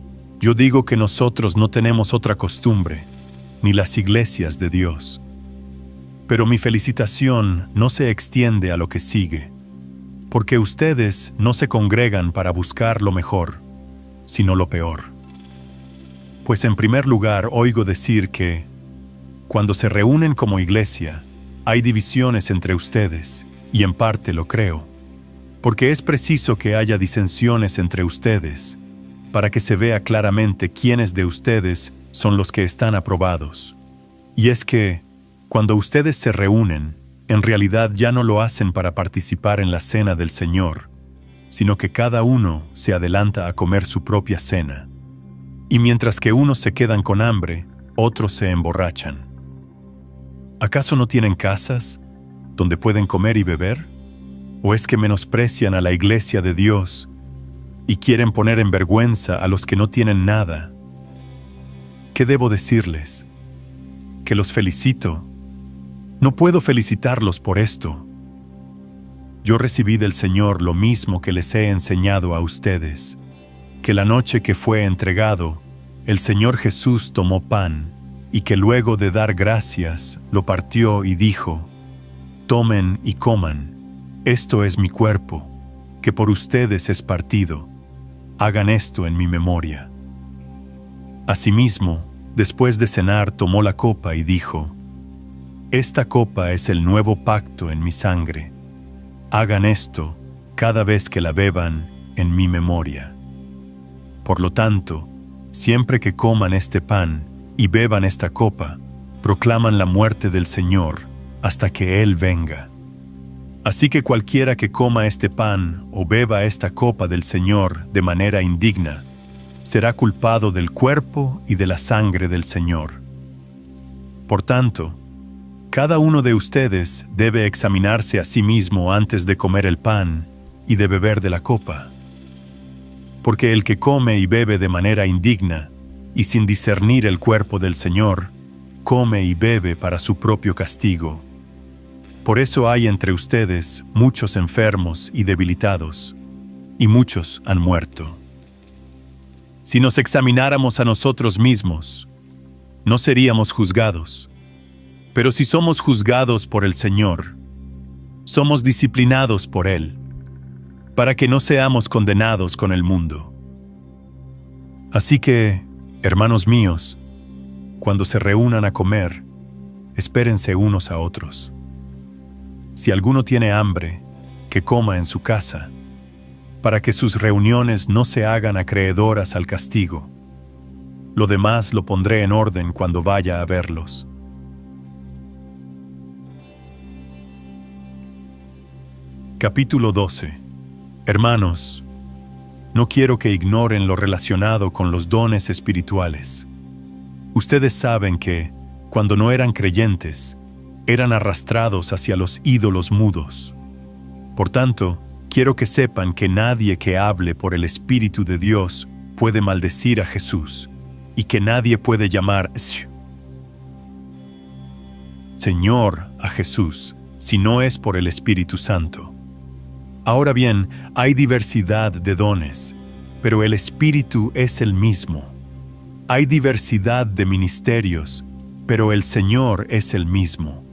A: yo digo que nosotros no tenemos otra costumbre, ni las iglesias de Dios. Pero mi felicitación no se extiende a lo que sigue, porque ustedes no se congregan para buscar lo mejor, sino lo peor. Pues en primer lugar oigo decir que, cuando se reúnen como iglesia, hay divisiones entre ustedes, y en parte lo creo, porque es preciso que haya disensiones entre ustedes, para que se vea claramente quiénes de ustedes son los que están aprobados. Y es que, cuando ustedes se reúnen, en realidad ya no lo hacen para participar en la cena del Señor, sino que cada uno se adelanta a comer su propia cena. Y mientras que unos se quedan con hambre, otros se emborrachan. ¿Acaso no tienen casas donde pueden comer y beber? ¿O es que menosprecian a la iglesia de Dios y quieren poner en vergüenza a los que no tienen nada? ¿Qué debo decirles? ¿Que los felicito? No puedo felicitarlos por esto. Yo recibí del Señor lo mismo que les he enseñado a ustedes, que la noche que fue entregado, el Señor Jesús tomó pan, y que luego de dar gracias, lo partió y dijo: «Tomen y coman, esto es mi cuerpo, que por ustedes es partido. Hagan esto en mi memoria». Asimismo, después de cenar, tomó la copa y dijo: «Esta copa es el nuevo pacto en mi sangre. Hagan esto cada vez que la beban en mi memoria. Por lo tanto, siempre que coman este pan y beban esta copa, proclaman la muerte del Señor hasta que Él venga. Así que cualquiera que coma este pan o beba esta copa del Señor de manera indigna, será culpado del cuerpo y de la sangre del Señor. Por tanto, cada uno de ustedes debe examinarse a sí mismo antes de comer el pan y de beber de la copa. Porque el que come y bebe de manera indigna y sin discernir el cuerpo del Señor, come y bebe para su propio castigo. Por eso hay entre ustedes muchos enfermos y debilitados, y muchos han muerto. Si nos examináramos a nosotros mismos, no seríamos juzgados. Pero si somos juzgados por el Señor, somos disciplinados por Él, para que no seamos condenados con el mundo. Así que, hermanos míos, cuando se reúnan a comer, espérense unos a otros. Si alguno tiene hambre, que coma en su casa, para que sus reuniones no se hagan acreedoras al castigo. Lo demás lo pondré en orden cuando vaya a verlos. Capítulo 12. Hermanos, no quiero que ignoren lo relacionado con los dones espirituales. Ustedes saben que, cuando no eran creyentes, eran arrastrados hacia los ídolos mudos. Por tanto, quiero que sepan que nadie que hable por el Espíritu de Dios puede maldecir a Jesús, y que nadie puede llamar Señor a Jesús, si no es por el Espíritu Santo. Ahora bien, hay diversidad de dones, pero el Espíritu es el mismo. Hay diversidad de ministerios, pero el Señor es el mismo.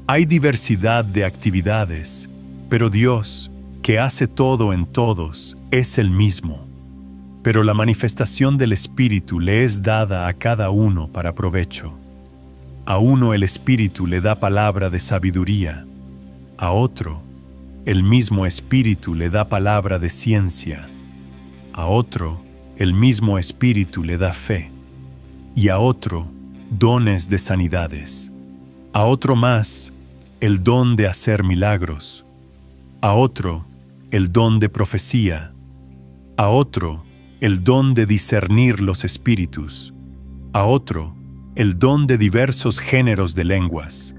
A: Hay diversidad de actividades, pero Dios, que hace todo en todos, es el mismo. Pero la manifestación del Espíritu le es dada a cada uno para provecho. A uno el Espíritu le da palabra de sabiduría, a otro el mismo Espíritu le da palabra de ciencia, a otro el mismo Espíritu le da fe, y a otro dones de sanidades, a otro más el don de hacer milagros, a otro el don de profecía, a otro el don de discernir los espíritus, a otro el don de diversos géneros de lenguas,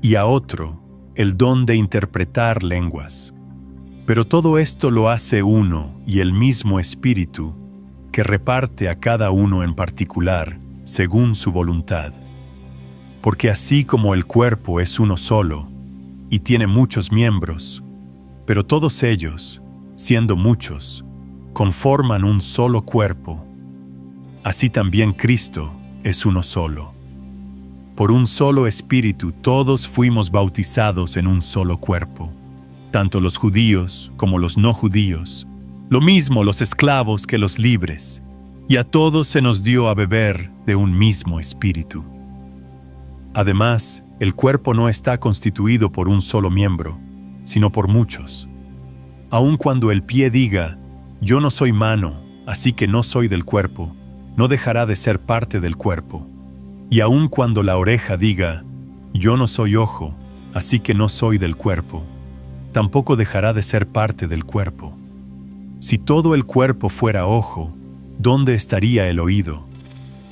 A: y a otro el don de interpretar lenguas. Pero todo esto lo hace uno y el mismo Espíritu, que reparte a cada uno en particular, según su voluntad. Porque así como el cuerpo es uno solo, y tiene muchos miembros, pero todos ellos, siendo muchos, conforman un solo cuerpo, así también Cristo es uno solo. por un solo Espíritu todos fuimos bautizados en un solo cuerpo, tanto los judíos como los no judíos, lo mismo los esclavos que los libres, y a todos se nos dio a beber de un mismo Espíritu. Además, el cuerpo no está constituido por un solo miembro, sino por muchos. Aun cuando el pie diga, yo no soy mano, así que no soy del cuerpo, no dejará de ser parte del cuerpo. Y aun cuando la oreja diga, yo no soy ojo, así que no soy del cuerpo, tampoco dejará de ser parte del cuerpo. Si todo el cuerpo fuera ojo, ¿dónde estaría el oído?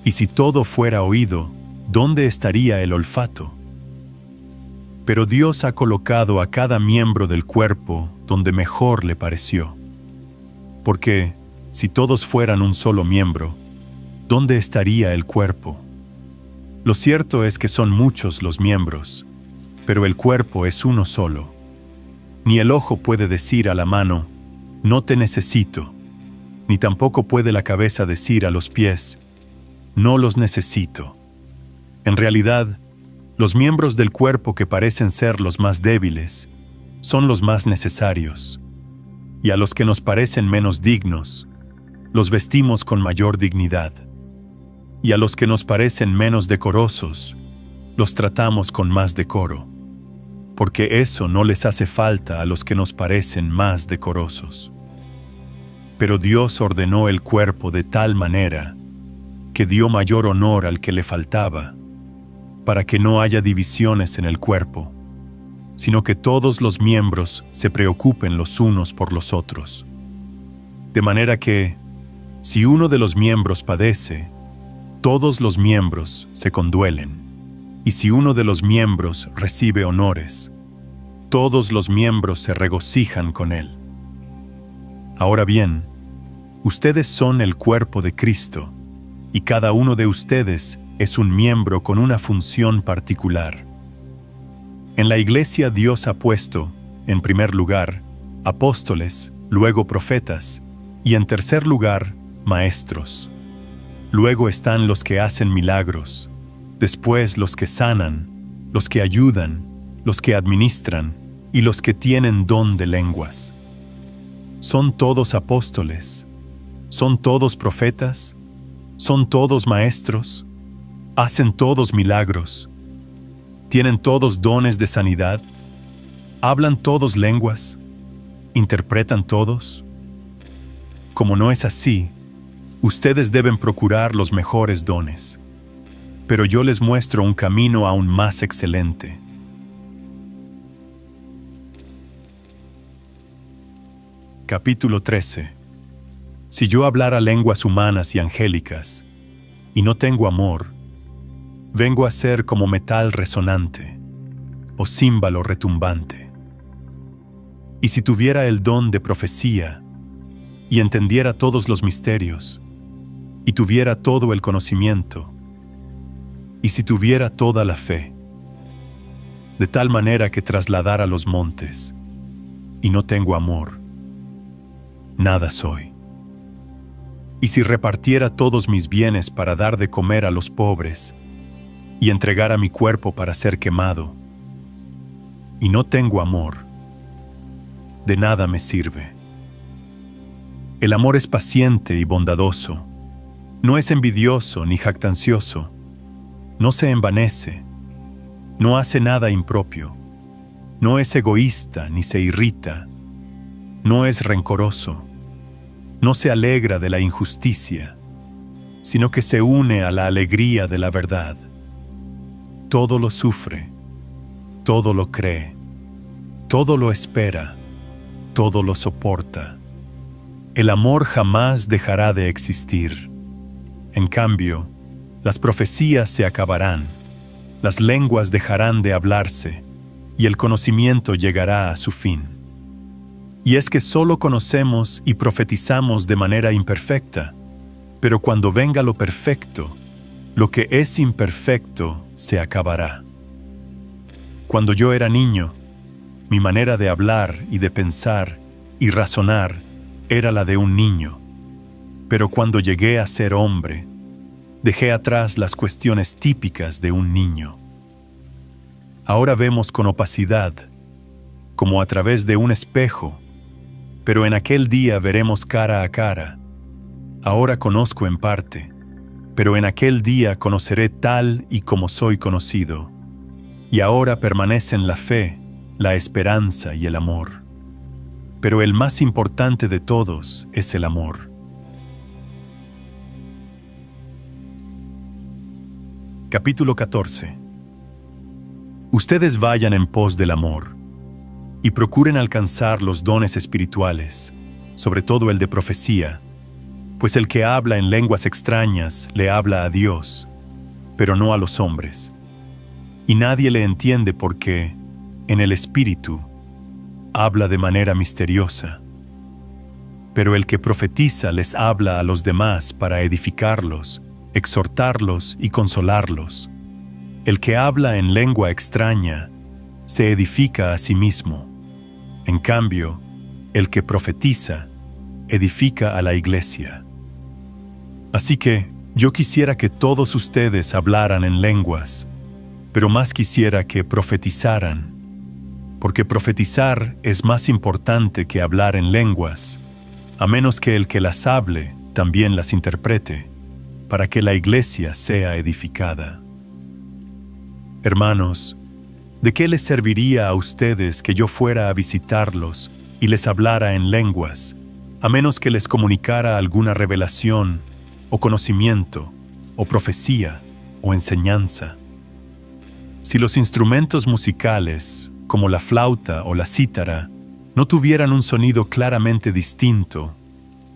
A: Y si todo fuera oído, ¿dónde estaría el olfato? Pero Dios ha colocado a cada miembro del cuerpo donde mejor le pareció. Porque, si todos fueran un solo miembro, ¿dónde estaría el cuerpo? Lo cierto es que son muchos los miembros, pero el cuerpo es uno solo. Ni el ojo puede decir a la mano, no te necesito, ni tampoco puede la cabeza decir a los pies, no los necesito. En realidad, los miembros del cuerpo que parecen ser los más débiles son los más necesarios, y a los que nos parecen menos dignos, los vestimos con mayor dignidad, y a los que nos parecen menos decorosos, los tratamos con más decoro, porque eso no les hace falta a los que nos parecen más decorosos. Pero Dios ordenó el cuerpo de tal manera que dio mayor honor al que le faltaba, para que no haya divisiones en el cuerpo, sino que todos los miembros se preocupen los unos por los otros. De manera que, si uno de los miembros padece, todos los miembros se conduelen, y si uno de los miembros recibe honores, todos los miembros se regocijan con él. Ahora bien, ustedes son el cuerpo de Cristo, y cada uno de ustedes es un miembro con una función particular. En la Iglesia Dios ha puesto, en primer lugar, apóstoles, luego profetas, y en tercer lugar, maestros. Luego están los que hacen milagros, después los que sanan, los que ayudan, los que administran y los que tienen don de lenguas. ¿Son todos apóstoles? ¿Son todos profetas? ¿Son todos maestros? ¿Hacen todos milagros? ¿Tienen todos dones de sanidad? ¿Hablan todos lenguas? ¿Interpretan todos? Como no es así, ustedes deben procurar los mejores dones. Pero yo les muestro un camino aún más excelente. Capítulo 13. Si yo hablara lenguas humanas y angélicas, y no tengo amor, vengo a ser como metal resonante, o címbalo retumbante. Y si tuviera el don de profecía, y entendiera todos los misterios, y tuviera todo el conocimiento, y si tuviera toda la fe, de tal manera que trasladara los montes, y no tengo amor, nada soy. Y si repartiera todos mis bienes para dar de comer a los pobres, y entregara mi cuerpo para ser quemado, y no tengo amor, de nada me sirve. El amor es paciente y bondadoso, no es envidioso ni jactancioso, no se envanece, no hace nada impropio, no es egoísta ni se irrita, no es rencoroso, no se alegra de la injusticia, sino que se une a la alegría de la verdad. Todo lo sufre, todo lo cree, todo lo espera, todo lo soporta. El amor jamás dejará de existir. En cambio, las profecías se acabarán, las lenguas dejarán de hablarse, y el conocimiento llegará a su fin. Y es que solo conocemos y profetizamos de manera imperfecta, pero cuando venga lo perfecto, lo que es imperfecto se acabará. Cuando yo era niño, mi manera de hablar y de pensar y razonar era la de un niño, pero cuando llegué a ser hombre, dejé atrás las cuestiones típicas de un niño. Ahora vemos con opacidad, como a través de un espejo, pero en aquel día veremos cara a cara. Ahora conozco en parte, pero en aquel día conoceré tal y como soy conocido. Y ahora permanecen la fe, la esperanza y el amor. Pero el más importante de todos es el amor. Capítulo 14. Ustedes vayan en pos del amor y procuren alcanzar los dones espirituales, sobre todo el de profecía, pues el que habla en lenguas extrañas le habla a Dios, pero no a los hombres. Y nadie le entiende porque, en el Espíritu, habla de manera misteriosa. Pero el que profetiza les habla a los demás para edificarlos, exhortarlos y consolarlos. El que habla en lengua extraña se edifica a sí mismo. En cambio, el que profetiza edifica a la iglesia. Así que yo quisiera que todos ustedes hablaran en lenguas, pero más quisiera que profetizaran, porque profetizar es más importante que hablar en lenguas, a menos que el que las hable también las interprete, para que la iglesia sea edificada. Hermanos, ¿de qué les serviría a ustedes que yo fuera a visitarlos y les hablara en lenguas, a menos que les comunicara alguna revelación, o conocimiento, o profecía, o enseñanza? Si los instrumentos musicales, como la flauta o la cítara, no tuvieran un sonido claramente distinto,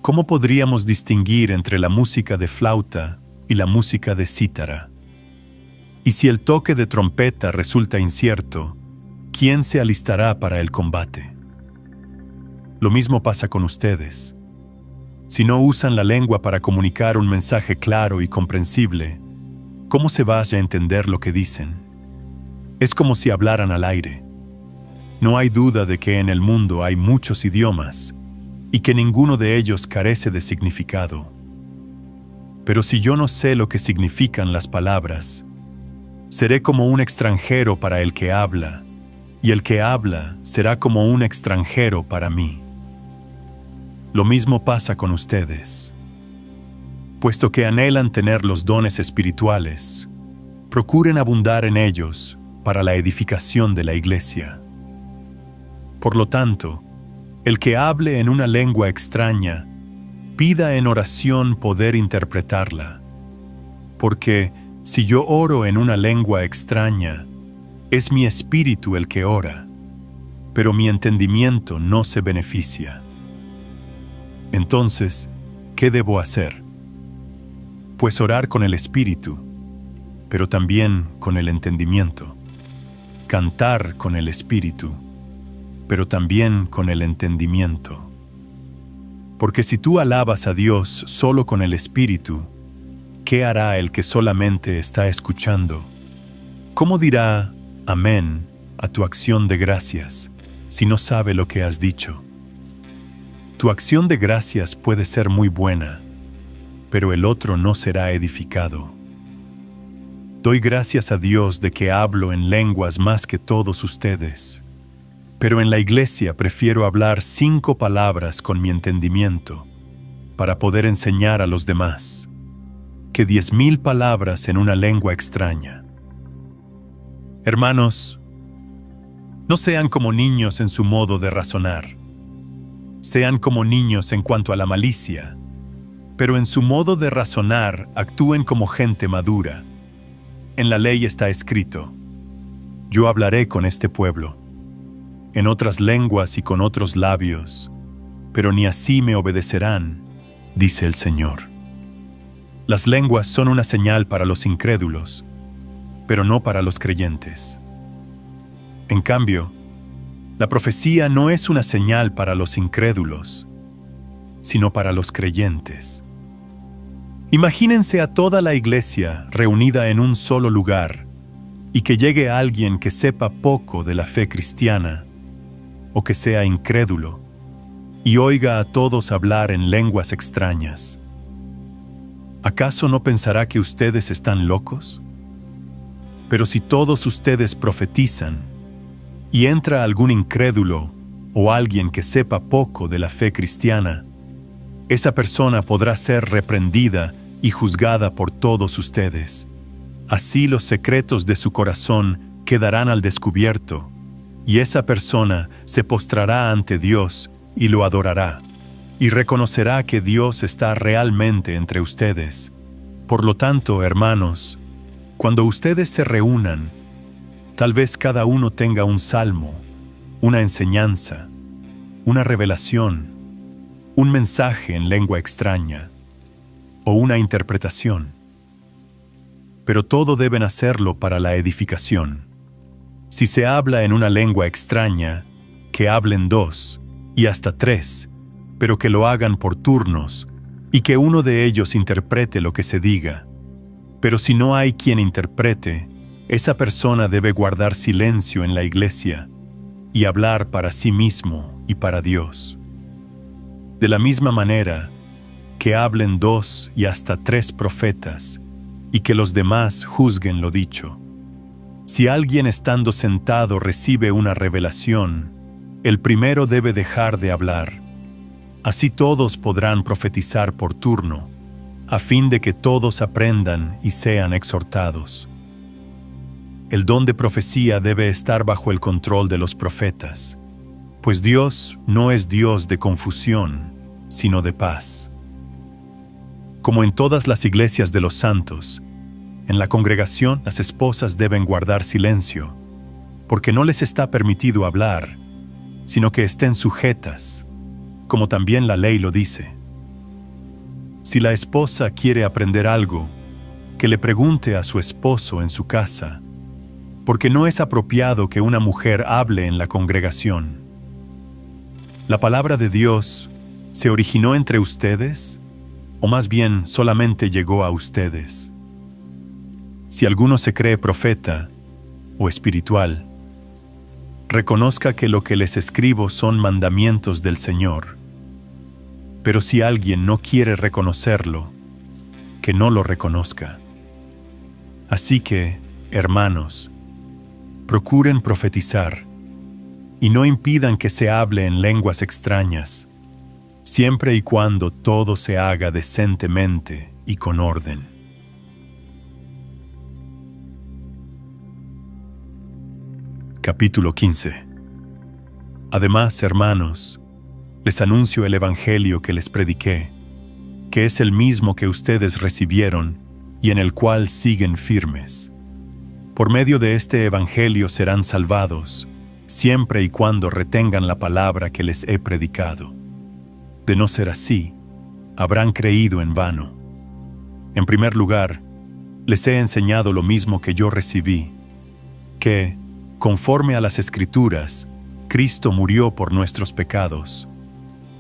A: ¿cómo podríamos distinguir entre la música de flauta y la música de cítara? Y si el toque de trompeta resulta incierto, ¿quién se alistará para el combate? Lo mismo pasa con ustedes. Si no usan la lengua para comunicar un mensaje claro y comprensible, ¿cómo se va a entender lo que dicen? Es como si hablaran al aire. No hay duda de que en el mundo hay muchos idiomas y que ninguno de ellos carece de significado. Pero si yo no sé lo que significan las palabras, seré como un extranjero para el que habla, y el que habla será como un extranjero para mí. Lo mismo pasa con ustedes. Puesto que anhelan tener los dones espirituales, procuren abundar en ellos para la edificación de la iglesia. Por lo tanto, el que hable en una lengua extraña, pida en oración poder interpretarla, porque si yo oro en una lengua extraña, es mi espíritu el que ora, pero mi entendimiento no se beneficia. Entonces, ¿qué debo hacer? Pues orar con el espíritu, pero también con el entendimiento. Cantar con el espíritu, pero también con el entendimiento. Porque si tú alabas a Dios solo con el espíritu, ¿qué hará el que solamente está escuchando? ¿Cómo dirá amén a tu acción de gracias si no sabe lo que has dicho? Tu acción de gracias puede ser muy buena, pero el otro no será edificado. Doy gracias a Dios de que hablo en lenguas más que todos ustedes, pero en la iglesia prefiero hablar 5 palabras con mi entendimiento para poder enseñar a los demás, que 10,000 palabras en una lengua extraña. Hermanos, no sean como niños en su modo de razonar. Sean como niños en cuanto a la malicia, pero en su modo de razonar actúen como gente madura. En la ley está escrito: yo hablaré con este pueblo, en otras lenguas y con otros labios, pero ni así me obedecerán, dice el Señor. Las lenguas son una señal para los incrédulos, pero no para los creyentes. En cambio, la profecía no es una señal para los incrédulos, sino para los creyentes. Imagínense a toda la iglesia reunida en un solo lugar y que llegue alguien que sepa poco de la fe cristiana o que sea incrédulo y oiga a todos hablar en lenguas extrañas. ¿Acaso no pensará que ustedes están locos? Pero si todos ustedes profetizan, y entra algún incrédulo o alguien que sepa poco de la fe cristiana, esa persona podrá ser reprendida y juzgada por todos ustedes. Así los secretos de su corazón quedarán al descubierto, y esa persona se postrará ante Dios y lo adorará, y reconocerá que Dios está realmente entre ustedes. Por lo tanto, hermanos, cuando ustedes se reúnan, tal vez cada uno tenga un salmo, una enseñanza, una revelación, un mensaje en lengua extraña o una interpretación. Pero todo deben hacerlo para la edificación. Si se habla en una lengua extraña, que hablen 2 y hasta 3, pero que lo hagan por turnos y que uno de ellos interprete lo que se diga. Pero si no hay quien interprete, esa persona debe guardar silencio en la iglesia y hablar para sí mismo y para Dios. De la misma manera, que hablen 2 y hasta 3 profetas, y que los demás juzguen lo dicho. Si alguien estando sentado recibe una revelación, el primero debe dejar de hablar. Así todos podrán profetizar por turno, a fin de que todos aprendan y sean exhortados. El don de profecía debe estar bajo el control de los profetas, pues Dios no es Dios de confusión, sino de paz. Como en todas las iglesias de los santos, en la congregación las esposas deben guardar silencio, porque no les está permitido hablar, sino que estén sujetas, como también la ley lo dice. Si la esposa quiere aprender algo, que le pregunte a su esposo en su casa, porque no es apropiado que una mujer hable en la congregación. ¿La palabra de Dios se originó entre ustedes, o más bien solamente llegó a ustedes? Si alguno se cree profeta o espiritual, reconozca que lo que les escribo son mandamientos del Señor. Pero si alguien no quiere reconocerlo, que no lo reconozca. Así que, hermanos, procuren profetizar y no impidan que se hable en lenguas extrañas, siempre y cuando todo se haga decentemente y con orden. Capítulo 15. Además, hermanos, les anuncio el evangelio que les prediqué, que es el mismo que ustedes recibieron y en el cual siguen firmes. Por medio de este evangelio serán salvados, siempre y cuando retengan la palabra que les he predicado. De no ser así, habrán creído en vano. En primer lugar, les he enseñado lo mismo que yo recibí, que, conforme a las Escrituras, Cristo murió por nuestros pecados,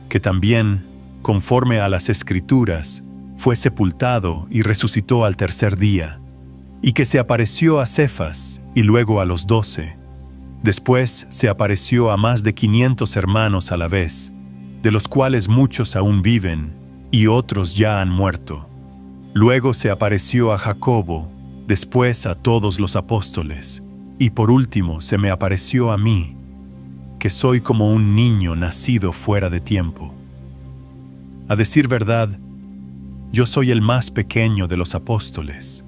A: que también, conforme a las Escrituras, fue sepultado y resucitó al tercer día, y que se apareció a Cefas y luego a los 12. Después se apareció a más de 500 hermanos a la vez, de los cuales muchos aún viven y otros ya han muerto. Luego se apareció a Jacobo, después a todos los apóstoles, y por último se me apareció a mí, que soy como un niño nacido fuera de tiempo. A decir verdad, yo soy el más pequeño de los apóstoles,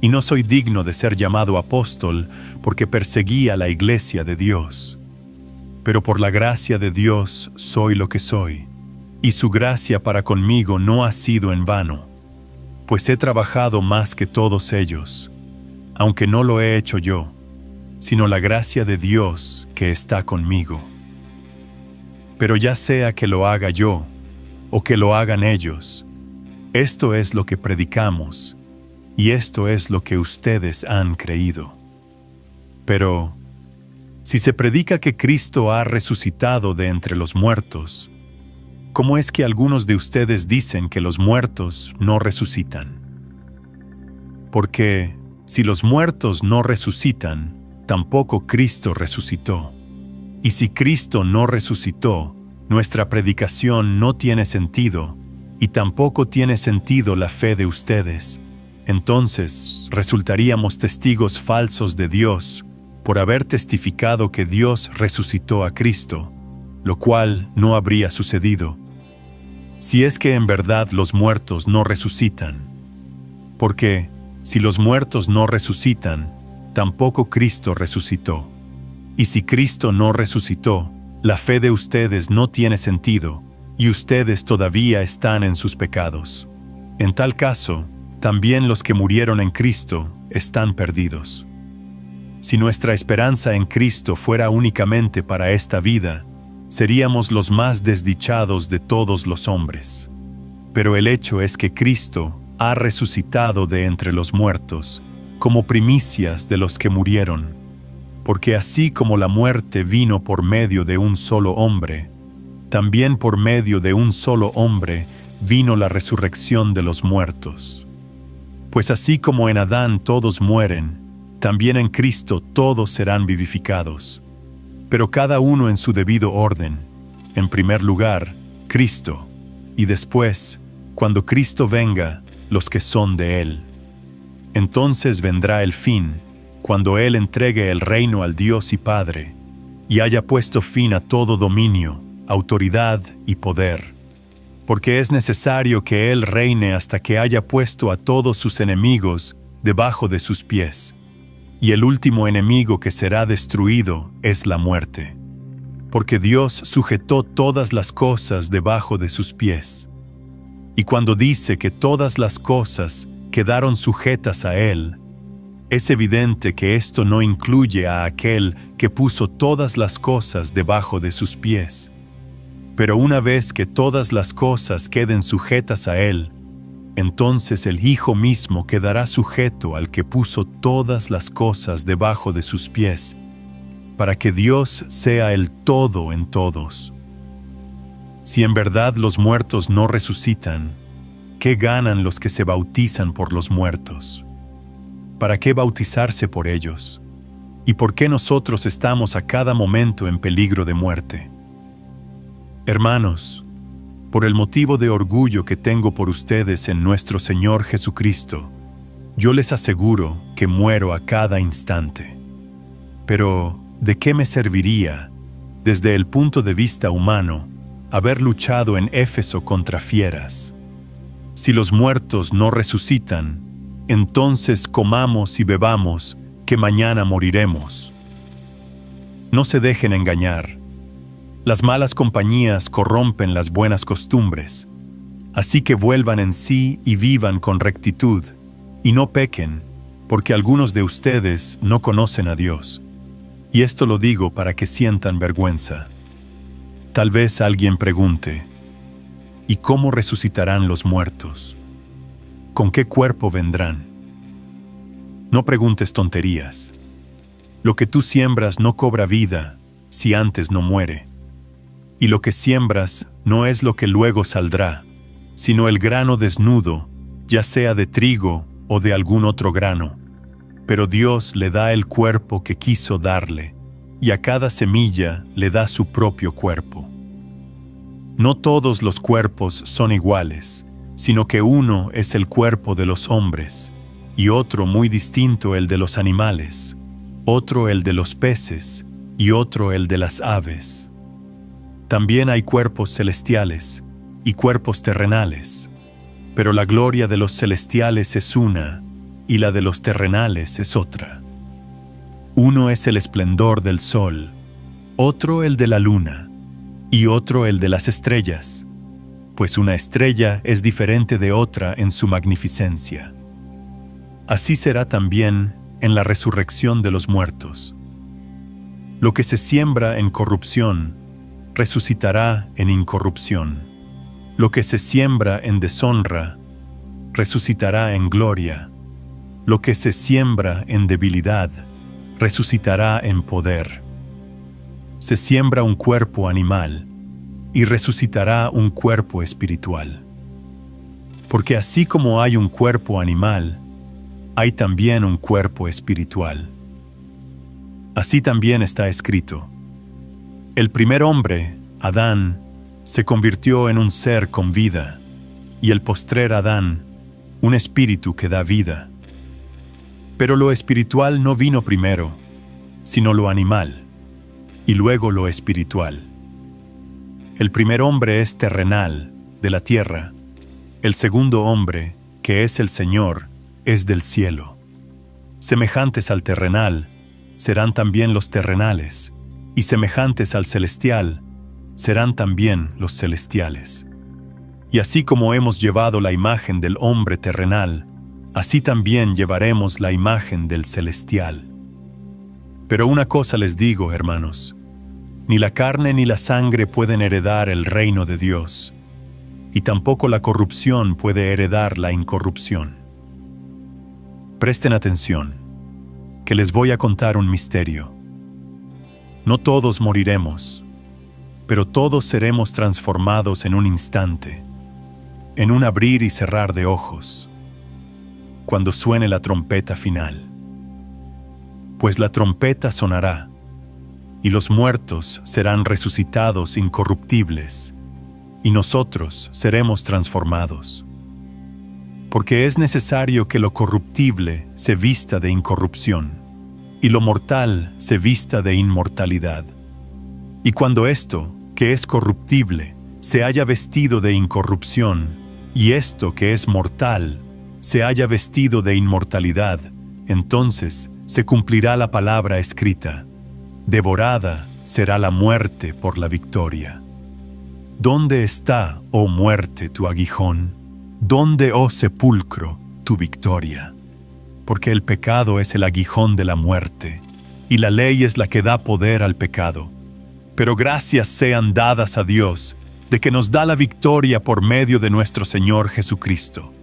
A: y no soy digno de ser llamado apóstol porque perseguí a la iglesia de Dios. Pero por la gracia de Dios soy lo que soy, y su gracia para conmigo no ha sido en vano, pues he trabajado más que todos ellos, aunque no lo he hecho yo, sino la gracia de Dios que está conmigo. Pero ya sea que lo haga yo, o que lo hagan ellos, esto es lo que predicamos, y esto es lo que ustedes han creído. Pero, si se predica que Cristo ha resucitado de entre los muertos, ¿cómo es que algunos de ustedes dicen que los muertos no resucitan? Porque, si los muertos no resucitan, tampoco Cristo resucitó. Y si Cristo no resucitó, nuestra predicación no tiene sentido, y tampoco tiene sentido la fe de ustedes. Entonces resultaríamos testigos falsos de Dios por haber testificado que Dios resucitó a Cristo, lo cual no habría sucedido si es que en verdad los muertos no resucitan. Porque si los muertos no resucitan, tampoco Cristo resucitó. Y si Cristo no resucitó, la fe de ustedes no tiene sentido, y ustedes todavía están en sus pecados. En tal caso, también los que murieron en Cristo están perdidos. Si nuestra esperanza en Cristo fuera únicamente para esta vida, seríamos los más desdichados de todos los hombres. Pero el hecho es que Cristo ha resucitado de entre los muertos, como primicias de los que murieron, porque así como la muerte vino por medio de un solo hombre, también por medio de un solo hombre vino la resurrección de los muertos. Pues así como en Adán todos mueren, también en Cristo todos serán vivificados, pero cada uno en su debido orden. En primer lugar, Cristo, y después, cuando Cristo venga, los que son de Él. Entonces vendrá el fin, cuando Él entregue el reino al Dios y Padre, y haya puesto fin a todo dominio, autoridad y poder. Porque es necesario que Él reine hasta que haya puesto a todos sus enemigos debajo de sus pies. Y el último enemigo que será destruido es la muerte. Porque Dios sujetó todas las cosas debajo de sus pies. Y cuando dice que todas las cosas quedaron sujetas a Él, es evidente que esto no incluye a aquel que puso todas las cosas debajo de sus pies. Pero una vez que todas las cosas queden sujetas a Él, entonces el Hijo mismo quedará sujeto al que puso todas las cosas debajo de sus pies, para que Dios sea el todo en todos. Si en verdad los muertos no resucitan, ¿qué ganan los que se bautizan por los muertos? ¿Para qué bautizarse por ellos? ¿Y por qué nosotros estamos a cada momento en peligro de muerte? Hermanos, por el motivo de orgullo que tengo por ustedes en nuestro Señor Jesucristo, yo les aseguro que muero a cada instante. Pero, ¿de qué me serviría, desde el punto de vista humano, haber luchado en Éfeso contra fieras? Si los muertos no resucitan, entonces comamos y bebamos, que mañana moriremos. No se dejen engañar. Las malas compañías corrompen las buenas costumbres, así que vuelvan en sí y vivan con rectitud, y no pequen, porque algunos de ustedes no conocen a Dios. Y esto lo digo para que sientan vergüenza. Tal vez alguien pregunte, ¿y cómo resucitarán los muertos? ¿Con qué cuerpo vendrán? No preguntes tonterías. Lo que tú siembras no cobra vida si antes no muere. Y lo que siembras no es lo que luego saldrá, sino el grano desnudo, ya sea de trigo o de algún otro grano. Pero Dios le da el cuerpo que quiso darle, y a cada semilla le da su propio cuerpo. No todos los cuerpos son iguales, sino que uno es el cuerpo de los hombres, y otro muy distinto el de los animales, otro el de los peces, y otro el de las aves. También hay cuerpos celestiales y cuerpos terrenales, pero la gloria de los celestiales es una, y la de los terrenales es otra. Uno es el esplendor del sol, otro el de la luna, y otro el de las estrellas, pues una estrella es diferente de otra en su magnificencia. Así será también en la resurrección de los muertos. Lo que se siembra en corrupción, resucitará en incorrupción. Lo que se siembra en deshonra, resucitará en gloria. Lo que se siembra en debilidad, resucitará en poder. Se siembra un cuerpo animal, y resucitará un cuerpo espiritual. Porque así como hay un cuerpo animal, hay también un cuerpo espiritual. Así también está escrito: el primer hombre, Adán, se convirtió en un ser con vida, y el postrer Adán un espíritu que da vida. Pero lo espiritual no vino primero, sino lo animal, y luego lo espiritual. El primer hombre es terrenal, de la tierra. El segundo hombre, que es el Señor, es del cielo. Semejantes al terrenal, serán también los terrenales, y semejantes al celestial, serán también los celestiales. Y así como hemos llevado la imagen del hombre terrenal, así también llevaremos la imagen del celestial. Pero una cosa les digo, hermanos, ni la carne ni la sangre pueden heredar el reino de Dios, y tampoco la corrupción puede heredar la incorrupción. Presten atención, que les voy a contar un misterio. No todos moriremos, pero todos seremos transformados en un instante, en un abrir y cerrar de ojos, cuando suene la trompeta final. Pues la trompeta sonará, y los muertos serán resucitados incorruptibles, y nosotros seremos transformados. Porque es necesario que lo corruptible se vista de incorrupción, y lo mortal se vista de inmortalidad. Y cuando esto, que es corruptible, se haya vestido de incorrupción, y esto que es mortal, se haya vestido de inmortalidad, entonces se cumplirá la palabra escrita: devorada será la muerte por la victoria. ¿Dónde está, oh muerte, tu aguijón? ¿Dónde, oh sepulcro, tu victoria? Porque el pecado es el aguijón de la muerte, y la ley es la que da poder al pecado. Pero gracias sean dadas a Dios, de que nos da la victoria por medio de nuestro Señor Jesucristo.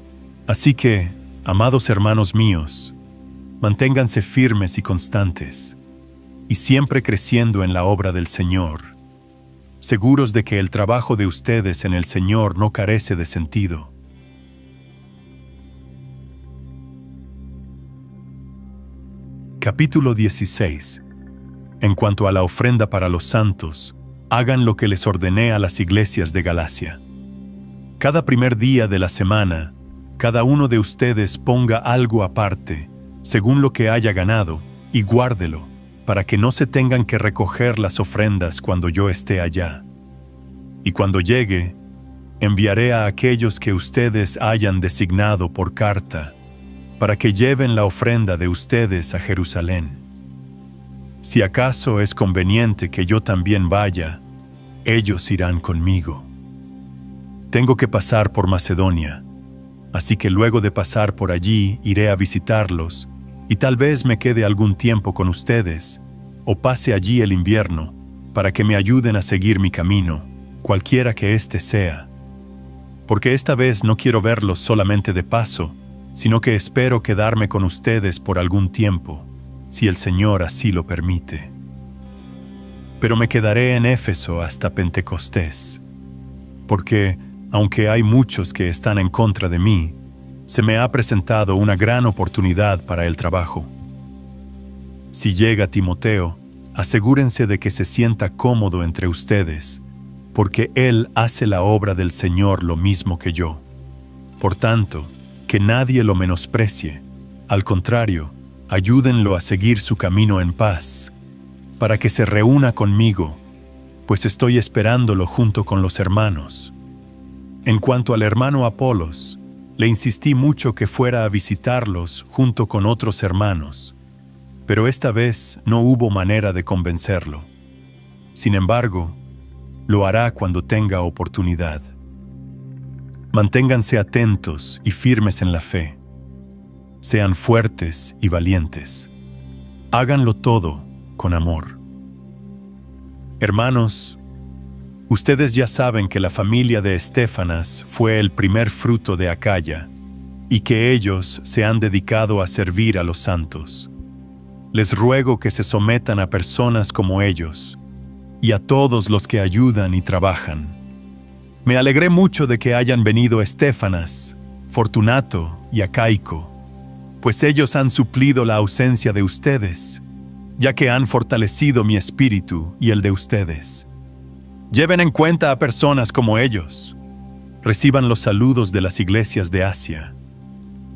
A: Así que, amados hermanos míos, manténganse firmes y constantes, y siempre creciendo en la obra del Señor, seguros de que el trabajo de ustedes en el Señor no carece de sentido. Capítulo 16. En cuanto a la ofrenda para los santos, hagan lo que les ordené a las iglesias de Galacia. Cada primer día de la semana, cada uno de ustedes ponga algo aparte, según lo que haya ganado, y guárdelo, para que no se tengan que recoger las ofrendas cuando yo esté allá. Y cuando llegue, enviaré a aquellos que ustedes hayan designado por carta, para que lleven la ofrenda de ustedes a Jerusalén. Si acaso es conveniente que yo también vaya, ellos irán conmigo. Tengo que pasar por Macedonia, así que luego de pasar por allí iré a visitarlos, y tal vez me quede algún tiempo con ustedes, o pase allí el invierno, para que me ayuden a seguir mi camino, cualquiera que éste sea. Porque esta vez no quiero verlos solamente de paso, sino que espero quedarme con ustedes por algún tiempo, si el Señor así lo permite. Pero me quedaré en Éfeso hasta Pentecostés, porque, aunque hay muchos que están en contra de mí, se me ha presentado una gran oportunidad para el trabajo. Si llega Timoteo, asegúrense de que se sienta cómodo entre ustedes, porque él hace la obra del Señor lo mismo que yo. Por tanto, que nadie lo menosprecie. Al contrario, ayúdenlo a seguir su camino en paz, para que se reúna conmigo, pues estoy esperándolo junto con los hermanos. En cuanto al hermano Apolos, le insistí mucho que fuera a visitarlos junto con otros hermanos, pero esta vez no hubo manera de convencerlo. Sin embargo, lo hará cuando tenga oportunidad. Manténganse atentos y firmes en la fe. Sean fuertes y valientes. Háganlo todo con amor. Hermanos, ustedes ya saben que la familia de Estéfanas fue el primer fruto de Acaya, y que ellos se han dedicado a servir a los santos. Les ruego que se sometan a personas como ellos, y a todos los que ayudan y trabajan. Me alegré mucho de que hayan venido Estéfanas, Fortunato y Acaico, pues ellos han suplido la ausencia de ustedes, ya que han fortalecido mi espíritu y el de ustedes. Lleven en cuenta a personas como ellos. Reciban los saludos de las iglesias de Asia.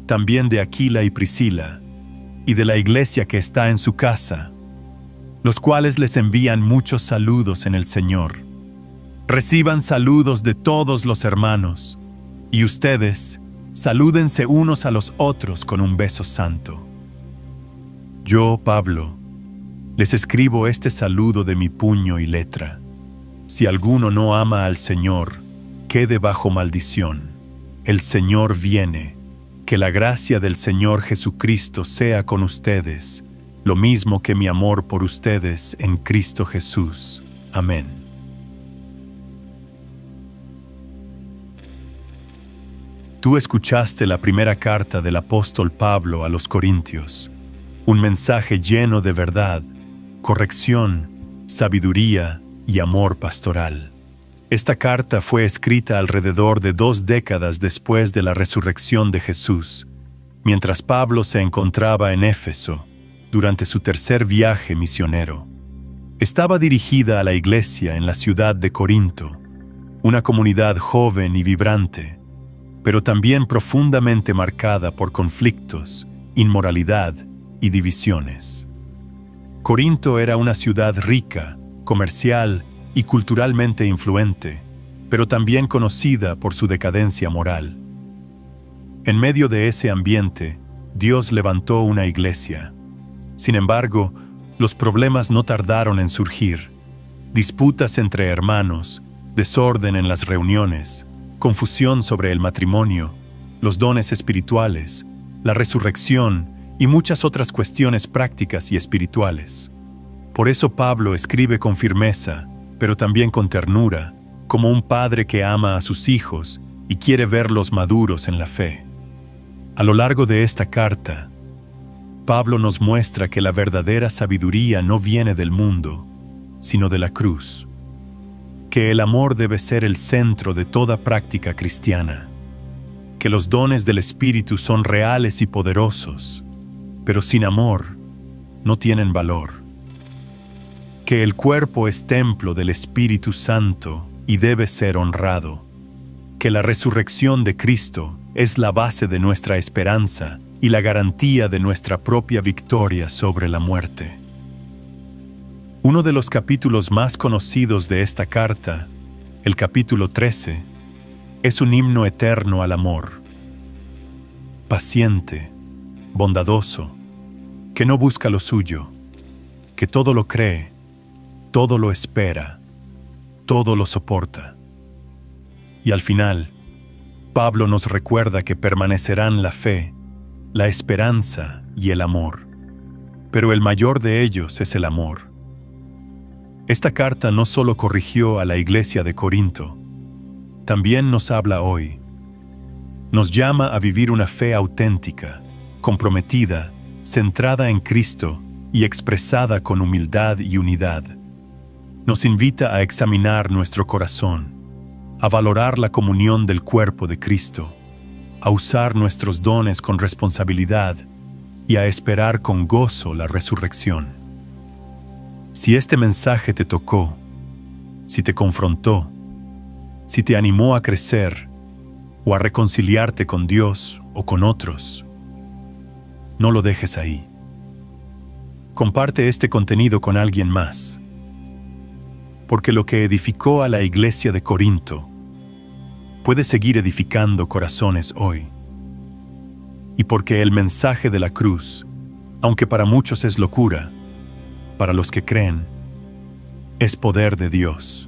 A: también de Aquila y Priscila, y de la iglesia que está en su casa, los cuales les envían muchos saludos en el Señor. Reciban saludos de todos los hermanos, y ustedes salúdense unos a los otros con un beso santo. Yo, Pablo, les escribo este saludo de mi puño y letra. Si alguno no ama al Señor, quede bajo maldición. El Señor viene. Que la gracia del Señor Jesucristo sea con ustedes, lo mismo que mi amor por ustedes en Cristo Jesús. Amén. Tú escuchaste la primera carta del apóstol Pablo a los Corintios, un mensaje lleno de verdad, corrección, sabiduría y amor pastoral. Esta carta fue escrita alrededor de 2 décadas después de la resurrección de Jesús, mientras Pablo se encontraba en Éfeso durante su tercer viaje misionero. Estaba dirigida a la iglesia en la ciudad de Corinto, una comunidad joven y vibrante, pero también profundamente marcada por conflictos, inmoralidad y divisiones. Corinto era una ciudad rica, comercial y culturalmente influente, pero también conocida por su decadencia moral. En medio de ese ambiente, Dios levantó una iglesia. Sin embargo, los problemas no tardaron en surgir. Disputas entre hermanos, desorden en las reuniones, confusión sobre el matrimonio, los dones espirituales, la resurrección y muchas otras cuestiones prácticas y espirituales. Por eso Pablo escribe con firmeza, pero también con ternura, como un padre que ama a sus hijos y quiere verlos maduros en la fe. A lo largo de esta carta, Pablo nos muestra que la verdadera sabiduría no viene del mundo, sino de la cruz. Que el amor debe ser el centro de toda práctica cristiana. Que los dones del Espíritu son reales y poderosos, pero sin amor no tienen valor. Que el cuerpo es templo del Espíritu Santo y debe ser honrado. Que la resurrección de Cristo es la base de nuestra esperanza y la garantía de nuestra propia victoria sobre la muerte. Uno de los capítulos más conocidos de esta carta, el capítulo 13, es un himno eterno al amor. Paciente, bondadoso, que no busca lo suyo, que todo lo cree, todo lo espera, todo lo soporta. Y al final, Pablo nos recuerda que permanecerán la fe, la esperanza y el amor. Pero el mayor de ellos es el amor. Esta carta no solo corrigió a la iglesia de Corinto, también nos habla hoy. Nos llama a vivir una fe auténtica, comprometida, centrada en Cristo y expresada con humildad y unidad. Nos invita a examinar nuestro corazón, a valorar la comunión del cuerpo de Cristo, a usar nuestros dones con responsabilidad y a esperar con gozo la resurrección. Si este mensaje te tocó, si te confrontó, si te animó a crecer o a reconciliarte con Dios o con otros, no lo dejes ahí. Comparte este contenido con alguien más, porque lo que edificó a la iglesia de Corinto puede seguir edificando corazones hoy. Y porque el mensaje de la cruz, aunque para muchos es locura, para los que creen, es poder de Dios.